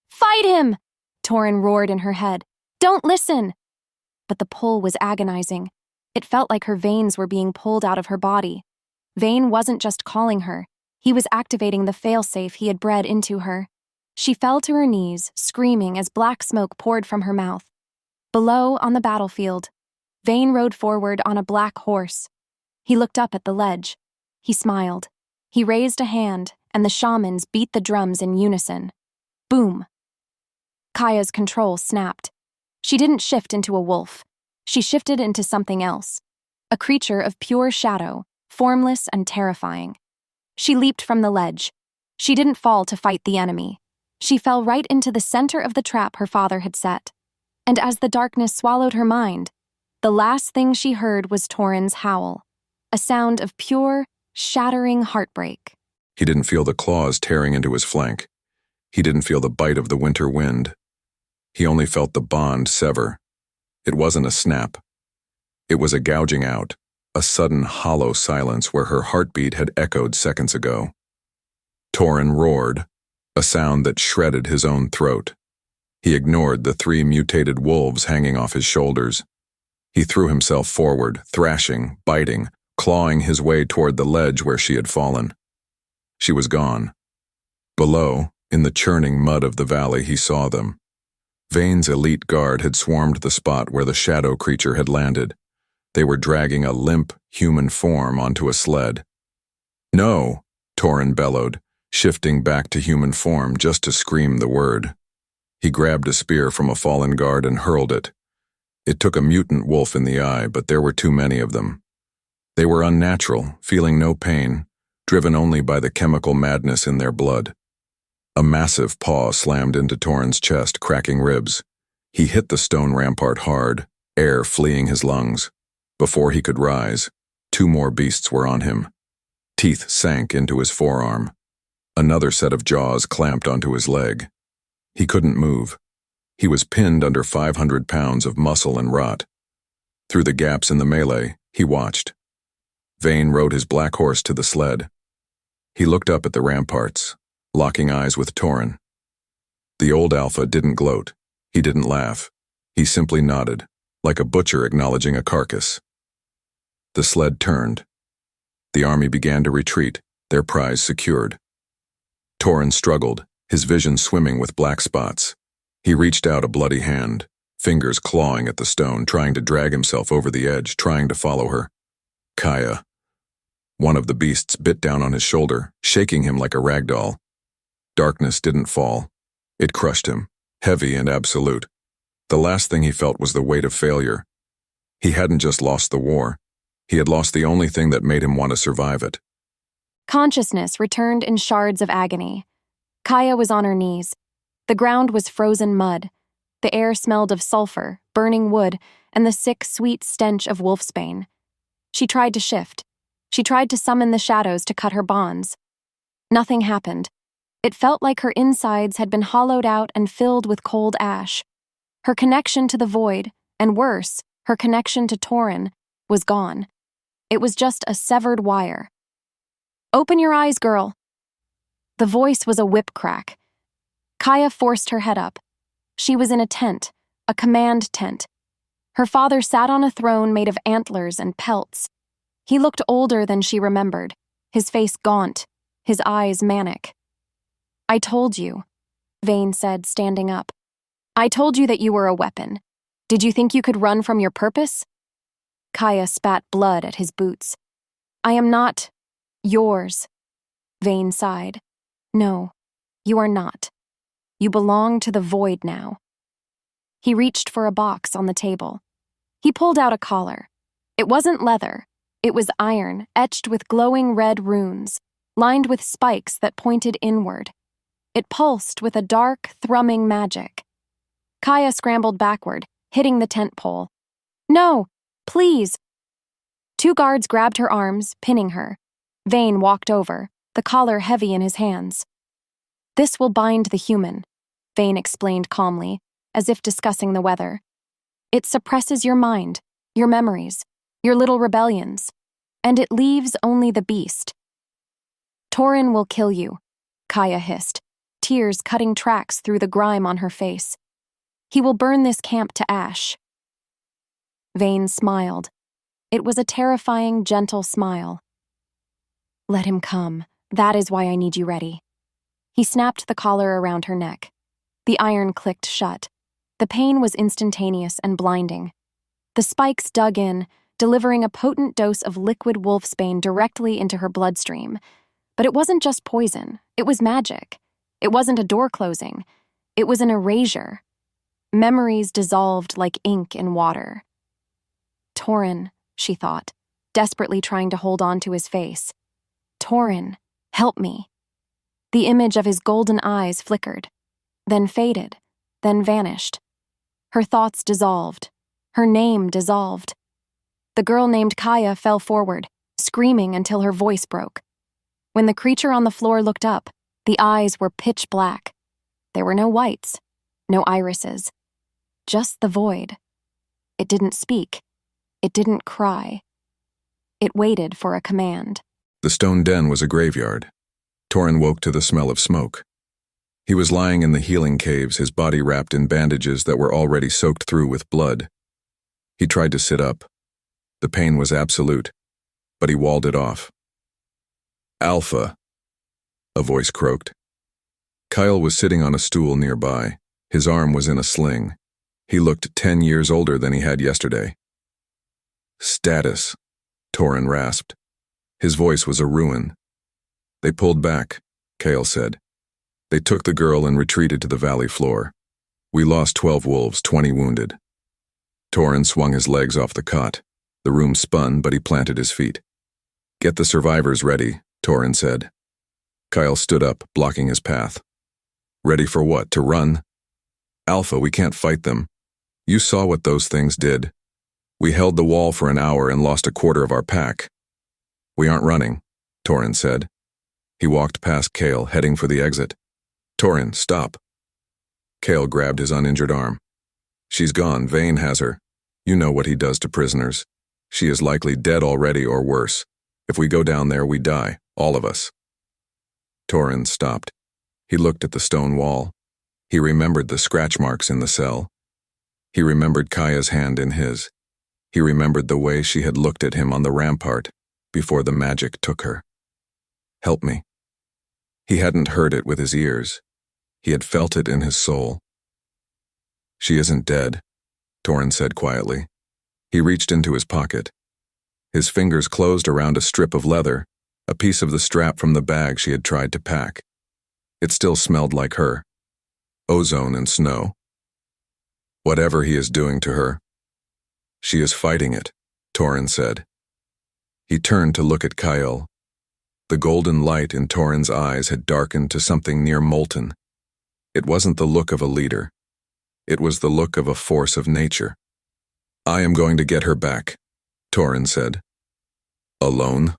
Fight him! Torin roared in her head. Don't listen! But the pull was agonizing. It felt like her veins were being pulled out of her body. Vane wasn't just calling her. He was activating the failsafe he had bred into her. She fell to her knees, screaming as black smoke poured from her mouth. Below, on the battlefield, Vane rode forward on a black horse. He looked up at the ledge. He smiled. He raised a hand, and the shamans beat the drums in unison. Boom! Kaia's control snapped. She didn't shift into a wolf. She shifted into something else. A creature of pure shadow, formless and terrifying. She leaped from the ledge. She didn't fall to fight the enemy. She fell right into the center of the trap her father had set. And as the darkness swallowed her mind, the last thing she heard was Torin's howl, a sound of pure, shattering heartbreak. He didn't feel the claws tearing into his flank. He didn't feel the bite of the winter wind. He only felt the bond sever. It wasn't a snap. It was a gouging out, a sudden hollow silence where her heartbeat had echoed seconds ago. Torin roared, a sound that shredded his own throat. He ignored the 3 mutated wolves hanging off his shoulders. He threw himself forward, thrashing, biting, clawing his way toward the ledge where she had fallen. She was gone. Below, in the churning mud of the valley, he saw them. Vane's elite guard had swarmed the spot where the shadow creature had landed. They were dragging a limp, human form onto a sled. No, Torin bellowed, shifting back to human form just to scream the word. He grabbed a spear from a fallen guard and hurled it. It took a mutant wolf in the eye, but there were too many of them. They were unnatural, feeling no pain, driven only by the chemical madness in their blood. A massive paw slammed into Torin's chest, cracking ribs. He hit the stone rampart hard, air fleeing his lungs. Before he could rise, 2 more beasts were on him. Teeth sank into his forearm. Another set of jaws clamped onto his leg. He couldn't move. He was pinned under 500 pounds of muscle and rot. Through the gaps in the melee, he watched. Vane rode his black horse to the sled. He looked up at the ramparts, locking eyes with Torin. The old alpha didn't gloat. He didn't laugh. He simply nodded, like a butcher acknowledging a carcass. The sled turned. The army began to retreat, their prize secured. Torin struggled, his vision swimming with black spots. He reached out a bloody hand, fingers clawing at the stone, trying to drag himself over the edge, trying to follow her. Kaia. One of the beasts bit down on his shoulder, shaking him like a rag doll. Darkness didn't fall. It crushed him, heavy and absolute. The last thing he felt was the weight of failure. He hadn't just lost the war. He had lost the only thing that made him want to survive it. Consciousness returned in shards of agony. Kaia was on her knees. The ground was frozen mud. The air smelled of sulfur, burning wood, and the sick, sweet stench of wolfsbane. She tried to shift. She tried to summon the shadows to cut her bonds. Nothing happened. It felt like her insides had been hollowed out and filled with cold ash. Her connection to the void, and worse, her connection to Torin, was gone. It was just a severed wire. Open your eyes, girl. The voice was a whip crack. Kaia forced her head up. She was in a tent, a command tent. Her father sat on a throne made of antlers and pelts. He looked older than she remembered, his face gaunt, his eyes manic. I told you, Vane said, standing up. I told you that you were a weapon. Did you think you could run from your purpose? Kaia spat blood at his boots. I am not yours, Vane sighed. No, you are not. You belong to the void now. He reached for a box on the table. He pulled out a collar. It wasn't leather. It was iron, etched with glowing red runes, lined with spikes that pointed inward. It pulsed with a dark, thrumming magic. Kaia scrambled backward, hitting the tent pole. No, please. Two guards grabbed her arms, pinning her. Vane walked over, the collar heavy in his hands. This will bind the human, Vane explained calmly, as if discussing the weather. It suppresses your mind, your memories, your little rebellions, and it leaves only the beast. Torin will kill you, Kaia hissed, tears cutting tracks through the grime on her face. He will burn this camp to ash. Vane smiled. It was a terrifying, gentle smile. Let him come. That is why I need you ready. He snapped the collar around her neck. The iron clicked shut. The pain was instantaneous and blinding. The spikes dug in, delivering a potent dose of liquid wolfsbane directly into her bloodstream. But it wasn't just poison. It was magic. It wasn't a door closing. It was an erasure. Memories dissolved like ink in water. Torin, she thought, desperately trying to hold on to his face. Torin, help me. The image of his golden eyes flickered, then faded, then vanished. Her thoughts dissolved. Her name dissolved. The girl named Kaia fell forward, screaming until her voice broke. When the creature on the floor looked up, the eyes were pitch black. There were no whites, no irises. Just the void. It didn't speak. It didn't cry. It waited for a command. The stone den was a graveyard. Torin woke to the smell of smoke. He was lying in the healing caves, his body wrapped in bandages that were already soaked through with blood. He tried to sit up. The pain was absolute, but he walled it off. Alpha, a voice croaked. Kyle was sitting on a stool nearby. His arm was in a sling. He looked 10 years older than he had yesterday. Status, Torin rasped. His voice was a ruin. They pulled back, Kale said. They took the girl and retreated to the valley floor. We lost 12 wolves, 20 wounded. Torin swung his legs off the cot. The room spun, but he planted his feet. Get the survivors ready, Torin said. Kyle stood up, blocking his path. Ready for what, to run? Alpha, we can't fight them. You saw what those things did. We held the wall for an hour and lost a quarter of our pack. We aren't running, Torin said. He walked past Kale, heading for the exit. Torin, stop. Kale grabbed his uninjured arm. She's gone, Vane has her. You know what he does to prisoners. She is likely dead already or worse. If we go down there, we die, all of us. Torin stopped. He looked at the stone wall. He remembered the scratch marks in the cell. He remembered Kaia's hand in his. He remembered the way she had looked at him on the rampart before the magic took her. Help me. He hadn't heard it with his ears. He had felt it in his soul. She isn't dead, Torin said quietly. He reached into his pocket. His fingers closed around a strip of leather, a piece of the strap from the bag she had tried to pack. It still smelled like her. Ozone and snow. Whatever he is doing to her. She is fighting it, Torin said. He turned to look at Kyle. The golden light in Torin's eyes had darkened to something near molten. It wasn't the look of a leader. It was the look of a force of nature. I am going to get her back, Torin said. Alone?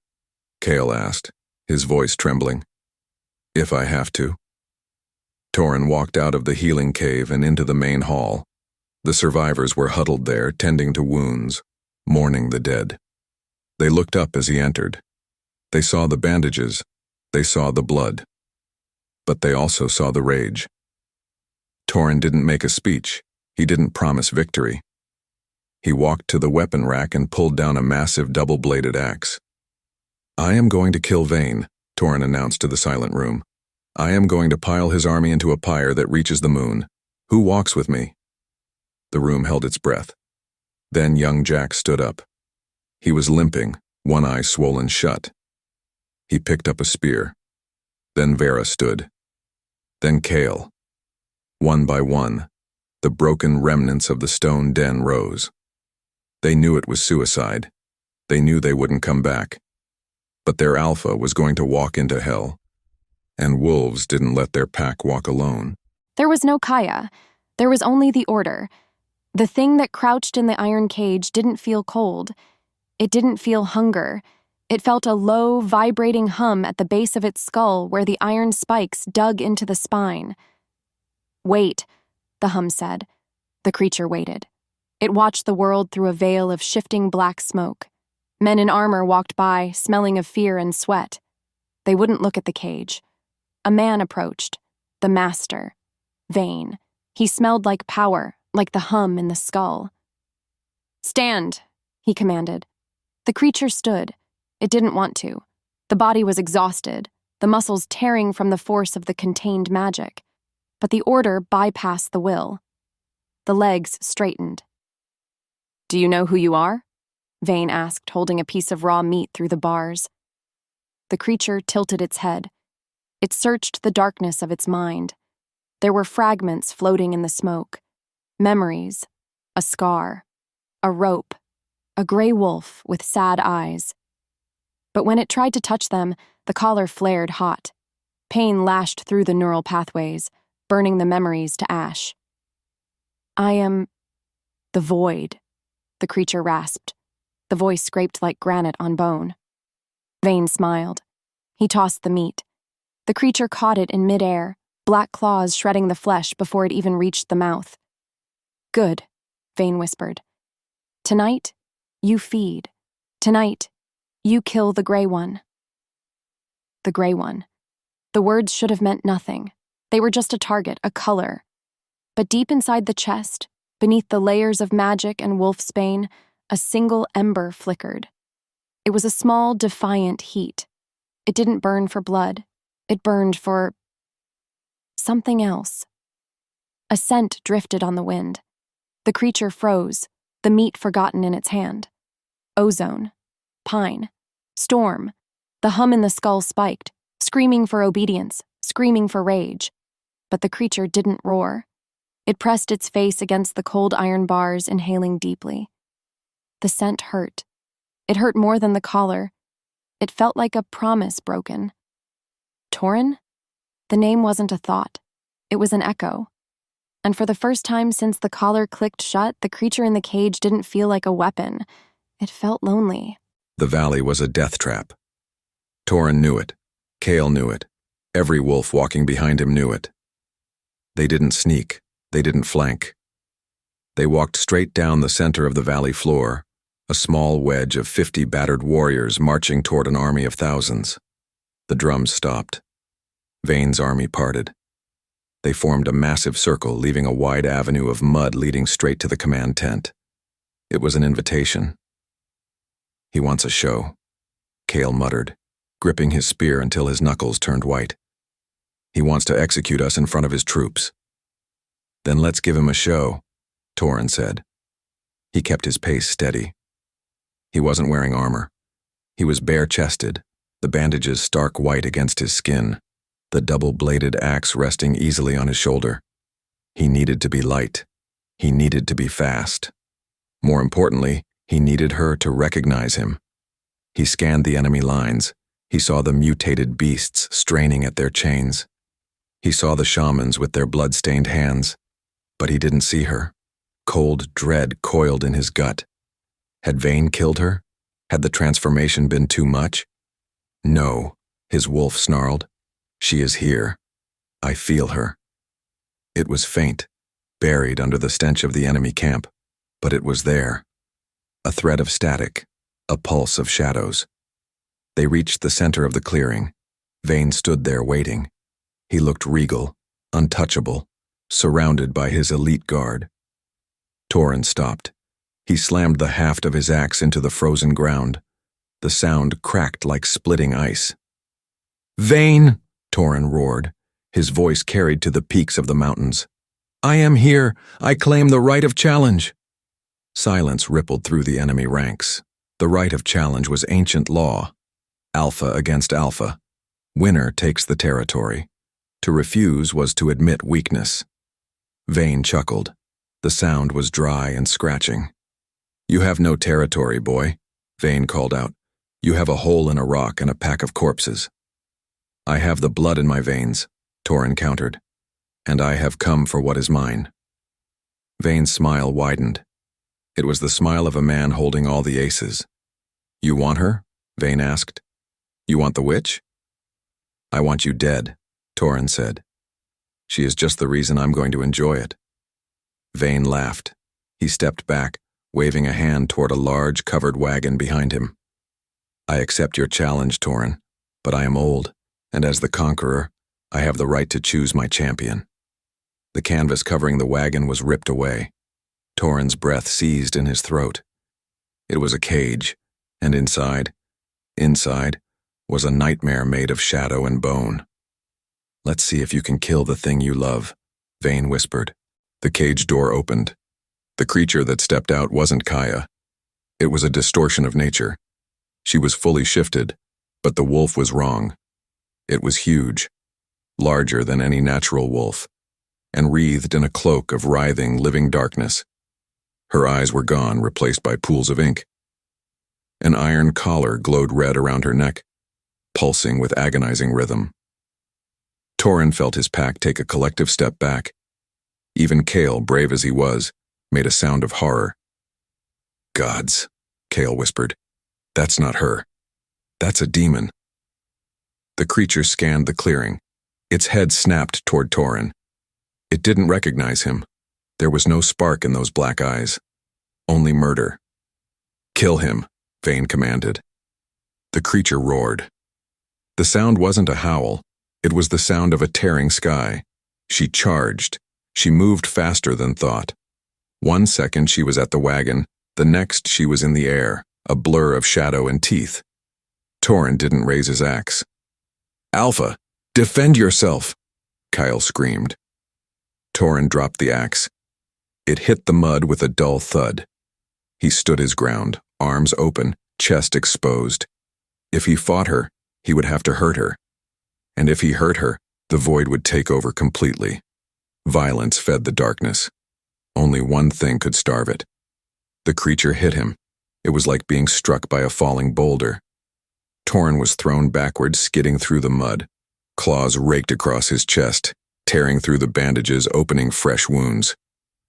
Kale asked, his voice trembling. If I have to. Torin walked out of the healing cave and into the main hall. The survivors were huddled there, tending to wounds, mourning the dead. They looked up as he entered. They saw the bandages. They saw the blood. But they also saw the rage. Torin didn't make a speech. He didn't promise victory. He walked to the weapon rack and pulled down a massive double-bladed axe. I am going to kill Vane, Torin announced to the silent room. I am going to pile his army into a pyre that reaches the moon. Who walks with me? The room held its breath. Then young Jack stood up. He was limping, one eye swollen shut. He picked up a spear. Then Vera stood. Then Kale. One by one, the broken remnants of the stone den rose. They knew it was suicide. They knew they wouldn't come back. But their alpha was going to walk into hell. And wolves didn't let their pack walk alone. There was no Kaia. There was only the order. The thing that crouched in the iron cage didn't feel cold. It didn't feel hunger. It felt a low, vibrating hum at the base of its skull where the iron spikes dug into the spine. "Wait," the hum said. The creature waited. It watched the world through a veil of shifting black smoke. Men in armor walked by, smelling of fear and sweat. They wouldn't look at the cage. A man approached. The master. Vayne. He smelled like power, like the hum in the skull. "Stand," he commanded. The creature stood. It didn't want to. The body was exhausted, the muscles tearing from the force of the contained magic. But the order bypassed the will. The legs straightened. "Do you know who you are?" Vayne asked, holding a piece of raw meat through the bars. The creature tilted its head. It searched the darkness of its mind. There were fragments floating in the smoke. Memories. A scar. A rope. A gray wolf with sad eyes. But when it tried to touch them, the collar flared hot. Pain lashed through the neural pathways, burning the memories to ash. "I am the void," the creature rasped. The voice scraped like granite on bone. Vayne smiled. He tossed the meat. The creature caught it in midair, black claws shredding the flesh before it even reached the mouth. "Good," Vayne whispered. "Tonight, you feed. Tonight, you kill the Gray One." The Gray One. The words should have meant nothing. They were just a target, a color. But deep inside the chest, beneath the layers of magic and wolfsbane, a single ember flickered. It was a small, defiant heat. It didn't burn for blood. It burned for something else. A scent drifted on the wind. The creature froze, the meat forgotten in its hand. Ozone. Pine. Storm. The hum in the skull spiked, screaming for obedience, screaming for rage. But the creature didn't roar. It pressed its face against the cold iron bars, inhaling deeply. The scent hurt. It hurt more than the collar. It felt like a promise broken. Torin? The name wasn't a thought. It was an echo. And for the first time since the collar clicked shut, the creature in the cage didn't feel like a weapon. It felt lonely. The valley was a death trap. Torin knew it. Kaia knew it. Every wolf walking behind him knew it. They didn't sneak. They didn't flank. They walked straight down the center of the valley floor, a small wedge of 50 battered warriors marching toward an army of thousands. The drums stopped. Vayne's army parted. They formed a massive circle, leaving a wide avenue of mud leading straight to the command tent. It was an invitation. "He wants a show," Kaia muttered, gripping his spear until his knuckles turned white. "He wants to execute us in front of his troops." "Then let's give him a show," Torin said. He kept his pace steady. He wasn't wearing armor. He was bare-chested, the bandages stark white against his skin, the double-bladed axe resting easily on his shoulder. He needed to be light. He needed to be fast. More importantly, he needed her to recognize him. He scanned the enemy lines. He saw the mutated beasts straining at their chains. He saw the shamans with their blood-stained hands. But he didn't see her. Cold dread coiled in his gut. Had Vayne killed her? Had the transformation been too much? "No," his wolf snarled. "She is here. I feel her." It was faint, buried under the stench of the enemy camp, but it was there. A thread of static, a pulse of shadows. They reached the center of the clearing. Vayne stood there waiting. He looked regal, untouchable, surrounded by his elite guard. Torin stopped. He slammed the haft of his axe into the frozen ground. The sound cracked like splitting ice. "Vayne!" Torin roared, his voice carried to the peaks of the mountains. "I am here. I claim the right of challenge." Silence rippled through the enemy ranks. The right of challenge was ancient law. Alpha against alpha. Winner takes the territory. To refuse was to admit weakness. Vayne chuckled. The sound was dry and scratching. "You have no territory, boy," Vayne called out. "You have a hole in a rock and a pack of corpses." "I have the blood in my veins," Torin countered. "And I have come for what is mine." Vane's smile widened. It was the smile of a man holding all the aces. You want her? Vane asked. You want the witch? I want you dead, Torin said. She is just the reason I'm going to enjoy it. Vane laughed. He stepped back, waving a hand toward a large, covered wagon behind him. I accept your challenge, Torin, but I am old, and as the conqueror, I have the right to choose my champion. The canvas covering the wagon was ripped away. Torin's breath seized in his throat. It was a cage, and inside, was a nightmare made of shadow and bone. Let's see if you can kill the thing you love, Vane whispered. The cage door opened. The creature that stepped out wasn't Kaia. It was a distortion of nature. She was fully shifted, but the wolf was wrong. It was huge, larger than any natural wolf, and wreathed in a cloak of writhing, living darkness. Her eyes were gone, replaced by pools of ink. An iron collar glowed red around her neck, pulsing with agonizing rhythm. Torin felt his pack take a collective step back. Even Kale, brave as he was, made a sound of horror. Gods, Kale whispered. That's not her. That's a demon. The creature scanned the clearing. Its head snapped toward Torin. It didn't recognize him. There was no spark in those black eyes. Only murder. Kill him, Vane commanded. The creature roared. The sound wasn't a howl. It was the sound of a tearing sky. She charged. She moved faster than thought. 1 second she was at the wagon, the next she was in the air, a blur of shadow and teeth. Torin didn't raise his axe. Alpha, defend yourself, Kyle screamed. Torin dropped the axe. It hit the mud with a dull thud. He stood his ground, arms open, chest exposed. If he fought her, he would have to hurt her. And if he hurt her, the void would take over completely. Violence fed the darkness. Only one thing could starve it. The creature hit him. It was like being struck by a falling boulder. Torin was thrown backward, skidding through the mud. Claws raked across his chest, tearing through the bandages, opening fresh wounds.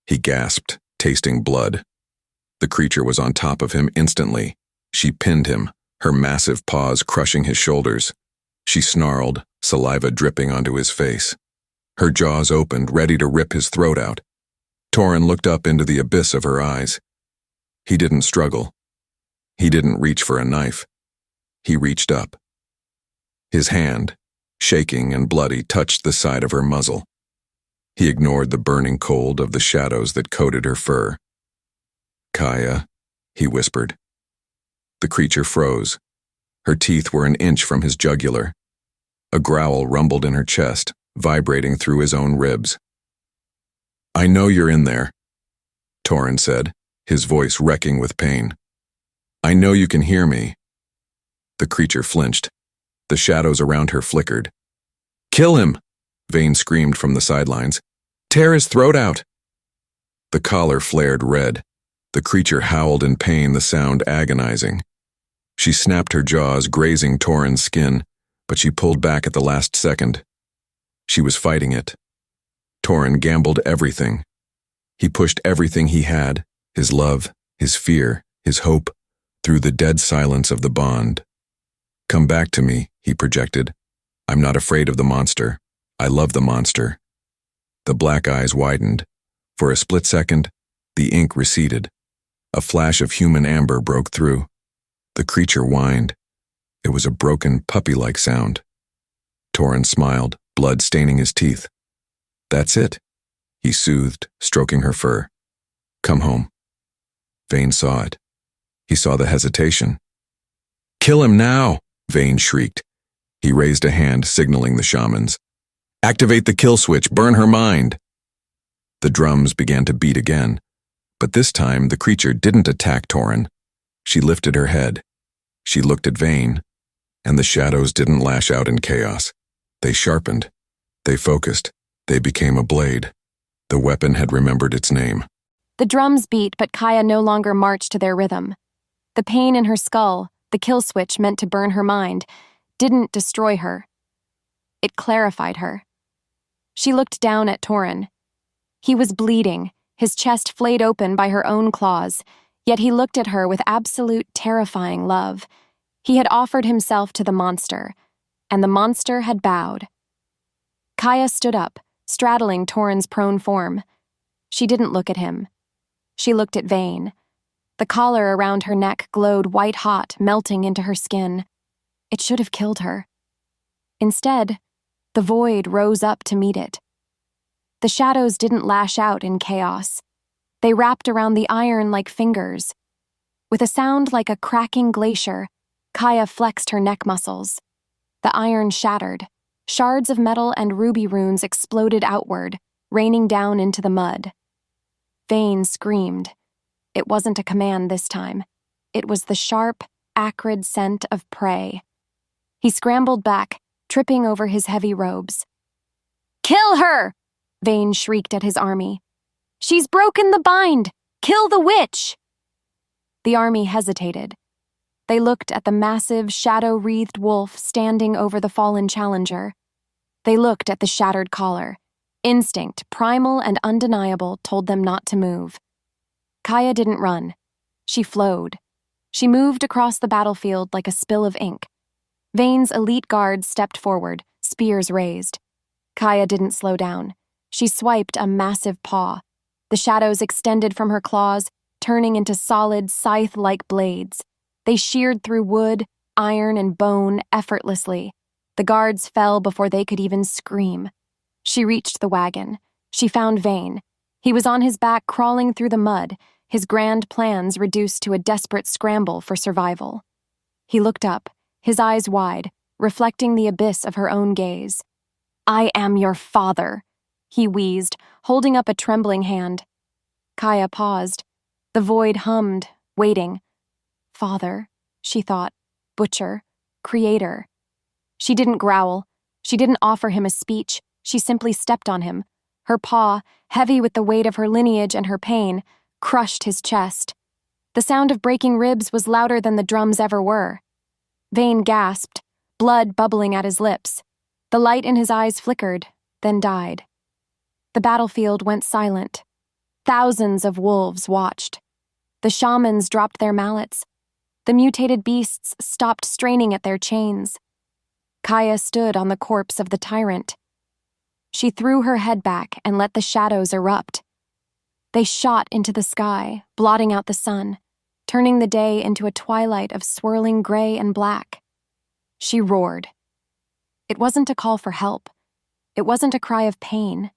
He gasped, tasting blood. The creature was on top of him instantly. She pinned him, her massive paws crushing his shoulders. She snarled, saliva dripping onto his face. Her jaws opened, ready to rip his throat out. Torin looked up into the abyss of her eyes. He didn't struggle. He didn't reach for a knife. He reached up. His hand, shaking and bloody, touched the side of her muzzle. He ignored the burning cold of the shadows that coated her fur. Kaia, he whispered. The creature froze. Her teeth were an inch from his jugular. A growl rumbled in her chest, vibrating through his own ribs. I know you're in there, Torin said, his voice wrecking with pain. I know you can hear me. The creature flinched. The shadows around her flickered. Kill him, Vane screamed from the sidelines. Tear his throat out. The collar flared red. The creature howled in pain, the sound agonizing. She snapped her jaws, grazing Torin's skin, but she pulled back at the last second. She was fighting it. Torin gambled everything. He pushed everything he had, his love, his fear, his hope, through the dead silence of the bond. Come back to me, he projected. I'm not afraid of the monster. I love the monster. The black eyes widened. For a split second, the ink receded. A flash of human amber broke through. The creature whined. It was a broken, puppy-like sound. Torin smiled, blood staining his teeth. That's it, he soothed, stroking her fur. Come home. Vane saw it. He saw the hesitation. Kill him now, Vane shrieked. He raised a hand, signaling the shamans. Activate the kill switch, burn her mind. The drums began to beat again, but this time the creature didn't attack Torin. She lifted her head. She looked at Vane, and the shadows didn't lash out in chaos. They sharpened. They focused. They became a blade. The weapon had remembered its name. The drums beat, but Kaia no longer marched to their rhythm. The pain in her skull, the kill switch meant to burn her mind, didn't destroy her. It clarified her. She looked down at Torin. He was bleeding, his chest flayed open by her own claws, yet he looked at her with absolute terrifying love. He had offered himself to the monster, and the monster had bowed. Kaia stood up, straddling Torin's prone form. She didn't look at him. She looked at Vane. The collar around her neck glowed white-hot, melting into her skin. It should have killed her. Instead, the void rose up to meet it. The shadows didn't lash out in chaos. They wrapped around the iron like fingers. With a sound like a cracking glacier, Kaia flexed her neck muscles. The iron shattered. Shards of metal and ruby runes exploded outward, raining down into the mud. Vane screamed. It wasn't a command this time. It was the sharp, acrid scent of prey. He scrambled back, tripping over his heavy robes. "Kill her!" Vane shrieked at his army. "She's broken the bind! Kill the witch!" The army hesitated. They looked at the massive, shadow-wreathed wolf standing over the fallen challenger. They looked at the shattered collar. Instinct, primal and undeniable, told them not to move. Kaia didn't run. She flowed. She moved across the battlefield like a spill of ink. Vane's elite guards stepped forward, spears raised. Kaia didn't slow down. She swiped a massive paw. The shadows extended from her claws, turning into solid, scythe-like blades. They sheared through wood, iron, and bone effortlessly. The guards fell before they could even scream. She reached the wagon. She found Vane. He was on his back crawling through the mud, his grand plans reduced to a desperate scramble for survival. He looked up, his eyes wide, reflecting the abyss of her own gaze. "I am your father," he wheezed, holding up a trembling hand. Kaia paused. The void hummed, waiting. Father, she thought. Butcher. Creator. She didn't growl. She didn't offer him a speech. She simply stepped on him. Her paw, heavy with the weight of her lineage and her pain, crushed his chest. The sound of breaking ribs was louder than the drums ever were. Vane gasped, blood bubbling at his lips. The light in his eyes flickered, then died. The battlefield went silent. Thousands of wolves watched. The shamans dropped their mallets. The mutated beasts stopped straining at their chains. Kaia stood on the corpse of the tyrant. She threw her head back and let the shadows erupt. They shot into the sky, blotting out the sun, turning the day into a twilight of swirling gray and black. She roared. It wasn't a call for help. It wasn't a cry of pain.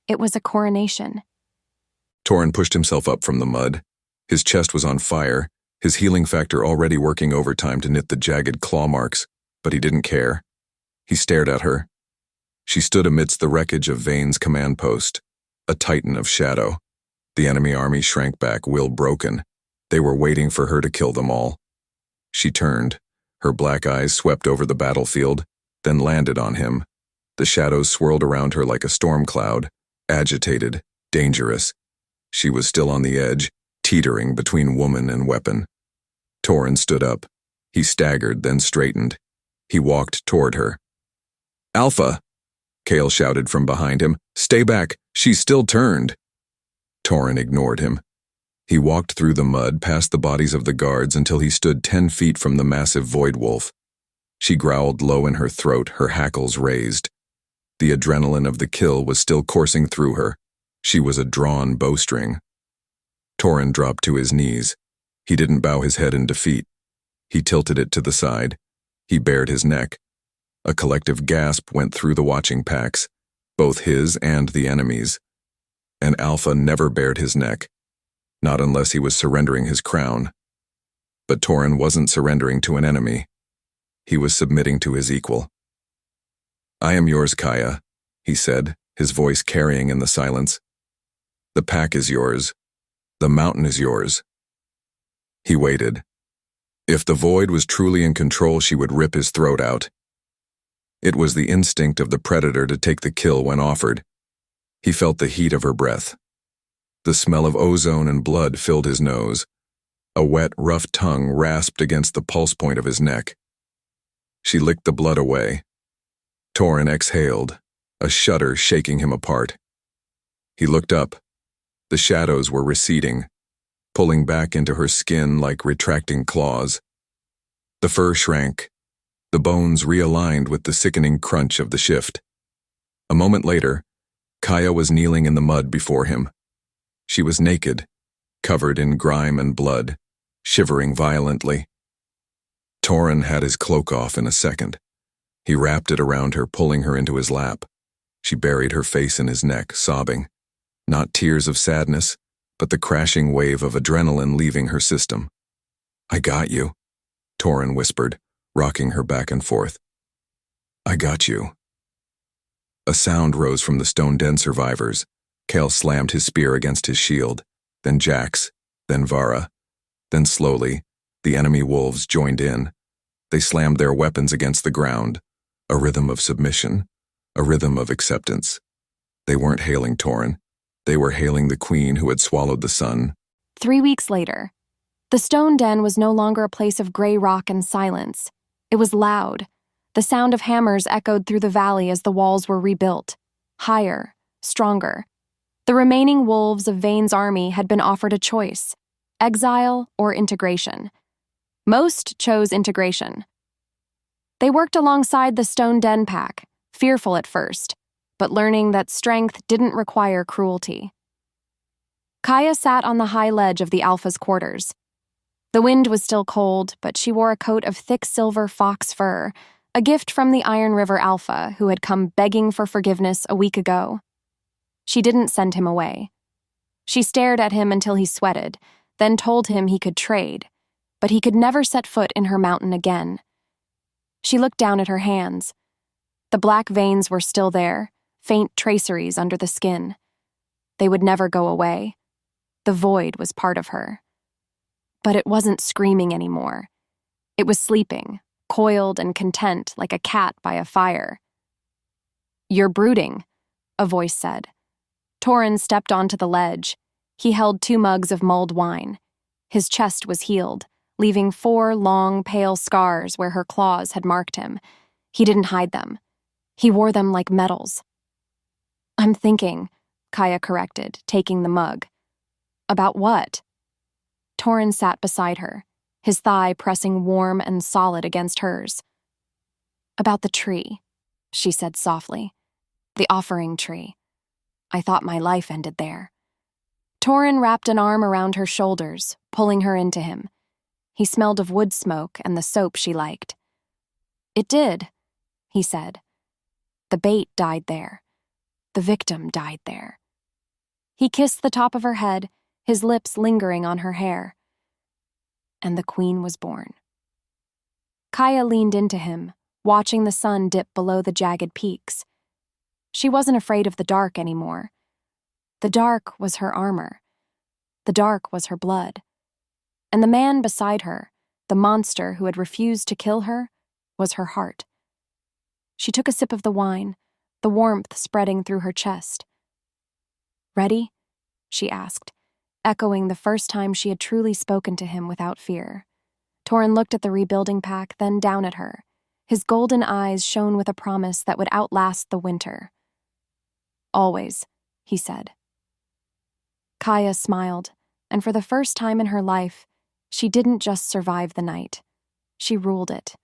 It was a coronation. Torin pushed himself up from the mud. His chest was on fire, his healing factor already working overtime to knit the jagged claw marks, but he didn't care. He stared at her. She stood amidst the wreckage of Vane's command post, a titan of shadow. The enemy army shrank back, will broken. They were waiting for her to kill them all. She turned. Her black eyes swept over the battlefield, then landed on him. The shadows swirled around her like a storm cloud, agitated, dangerous. She was still on the edge, teetering between woman and weapon. Torin stood up. He staggered, then straightened. He walked toward her. "Alpha!" Kale shouted from behind him. "Stay back! She's still turned!" Torin ignored him. He walked through the mud, past the bodies of the guards, until he stood 10 feet from the massive void wolf. She growled low in her throat, her hackles raised. The adrenaline of the kill was still coursing through her. She was a drawn bowstring. Torin dropped to his knees. He didn't bow his head in defeat. He tilted it to the side. He bared his neck. A collective gasp went through the watching packs, both his and the enemy's. And Alpha never bared his neck, not unless he was surrendering his crown. But Torin wasn't surrendering to an enemy. He was submitting to his equal. "I am yours, Kaia," he said, his voice carrying in the silence. "The pack is yours. The mountain is yours." He waited. If the void was truly in control, she would rip his throat out. It was the instinct of the predator to take the kill when offered. He felt the heat of her breath. The smell of ozone and blood filled his nose. A wet, rough tongue rasped against the pulse point of his neck. She licked the blood away. Torin exhaled, a shudder shaking him apart. He looked up. The shadows were receding, pulling back into her skin like retracting claws. The fur shrank, the bones realigned with the sickening crunch of the shift. A moment later, Kaia was kneeling in the mud before him. She was naked, covered in grime and blood, shivering violently. Torin had his cloak off in a second. He wrapped it around her, pulling her into his lap. She buried her face in his neck, sobbing. Not tears of sadness, but the crashing wave of adrenaline leaving her system. "I got you," Torin whispered, rocking her back and forth. "I got you." A sound rose from the stone den survivors. Kale slammed his spear against his shield, then Jax, then Vara. Then slowly, the enemy wolves joined in. They slammed their weapons against the ground, a rhythm of submission, a rhythm of acceptance. They weren't hailing Torin. They were hailing the queen who had swallowed the sun. 3 weeks later, the stone den was no longer a place of gray rock and silence. It was loud. The sound of hammers echoed through the valley as the walls were rebuilt. Higher, stronger. The remaining wolves of Vane's army had been offered a choice: exile or integration. Most chose integration. They worked alongside the Stone Den pack, fearful at first, but learning that strength didn't require cruelty. Kaia sat on the high ledge of the Alpha's quarters. The wind was still cold, but she wore a coat of thick silver fox fur, a gift from the Iron River Alpha, who had come begging for forgiveness a week ago. She didn't send him away. She stared at him until he sweated, then told him he could trade, but he could never set foot in her mountain again. She looked down at her hands. The black veins were still there, faint traceries under the skin. They would never go away. The void was part of her. But it wasn't screaming anymore. It was sleeping, coiled and content like a cat by a fire. "You're brooding," a voice said. Torin stepped onto the ledge. He held 2 mugs of mulled wine. His chest was healed, leaving 4 long, pale scars where her claws had marked him. He didn't hide them. He wore them like medals. "I'm thinking," Kaia corrected, taking the mug. "About what?" Torin sat beside her, his thigh pressing warm and solid against hers. "About the tree," she said softly. "The offering tree. I thought my life ended there." Torin wrapped an arm around her shoulders, pulling her into him. He smelled of wood smoke and the soap she liked. "It did," he said. "The bait died there. The victim died there." He kissed the top of her head, his lips lingering on her hair. "And the queen was born." Kaia leaned into him, watching the sun dip below the jagged peaks. She wasn't afraid of the dark anymore. The dark was her armor. The dark was her blood. And the man beside her, the monster who had refused to kill her, was her heart. She took a sip of the wine, the warmth spreading through her chest. "Ready?" she asked, echoing the first time she had truly spoken to him without fear. Torin looked at the rebuilding pack, then down at her. His golden eyes shone with a promise that would outlast the winter. "Always," he said. Kaia smiled, and for the first time in her life, she didn't just survive the night. She ruled it.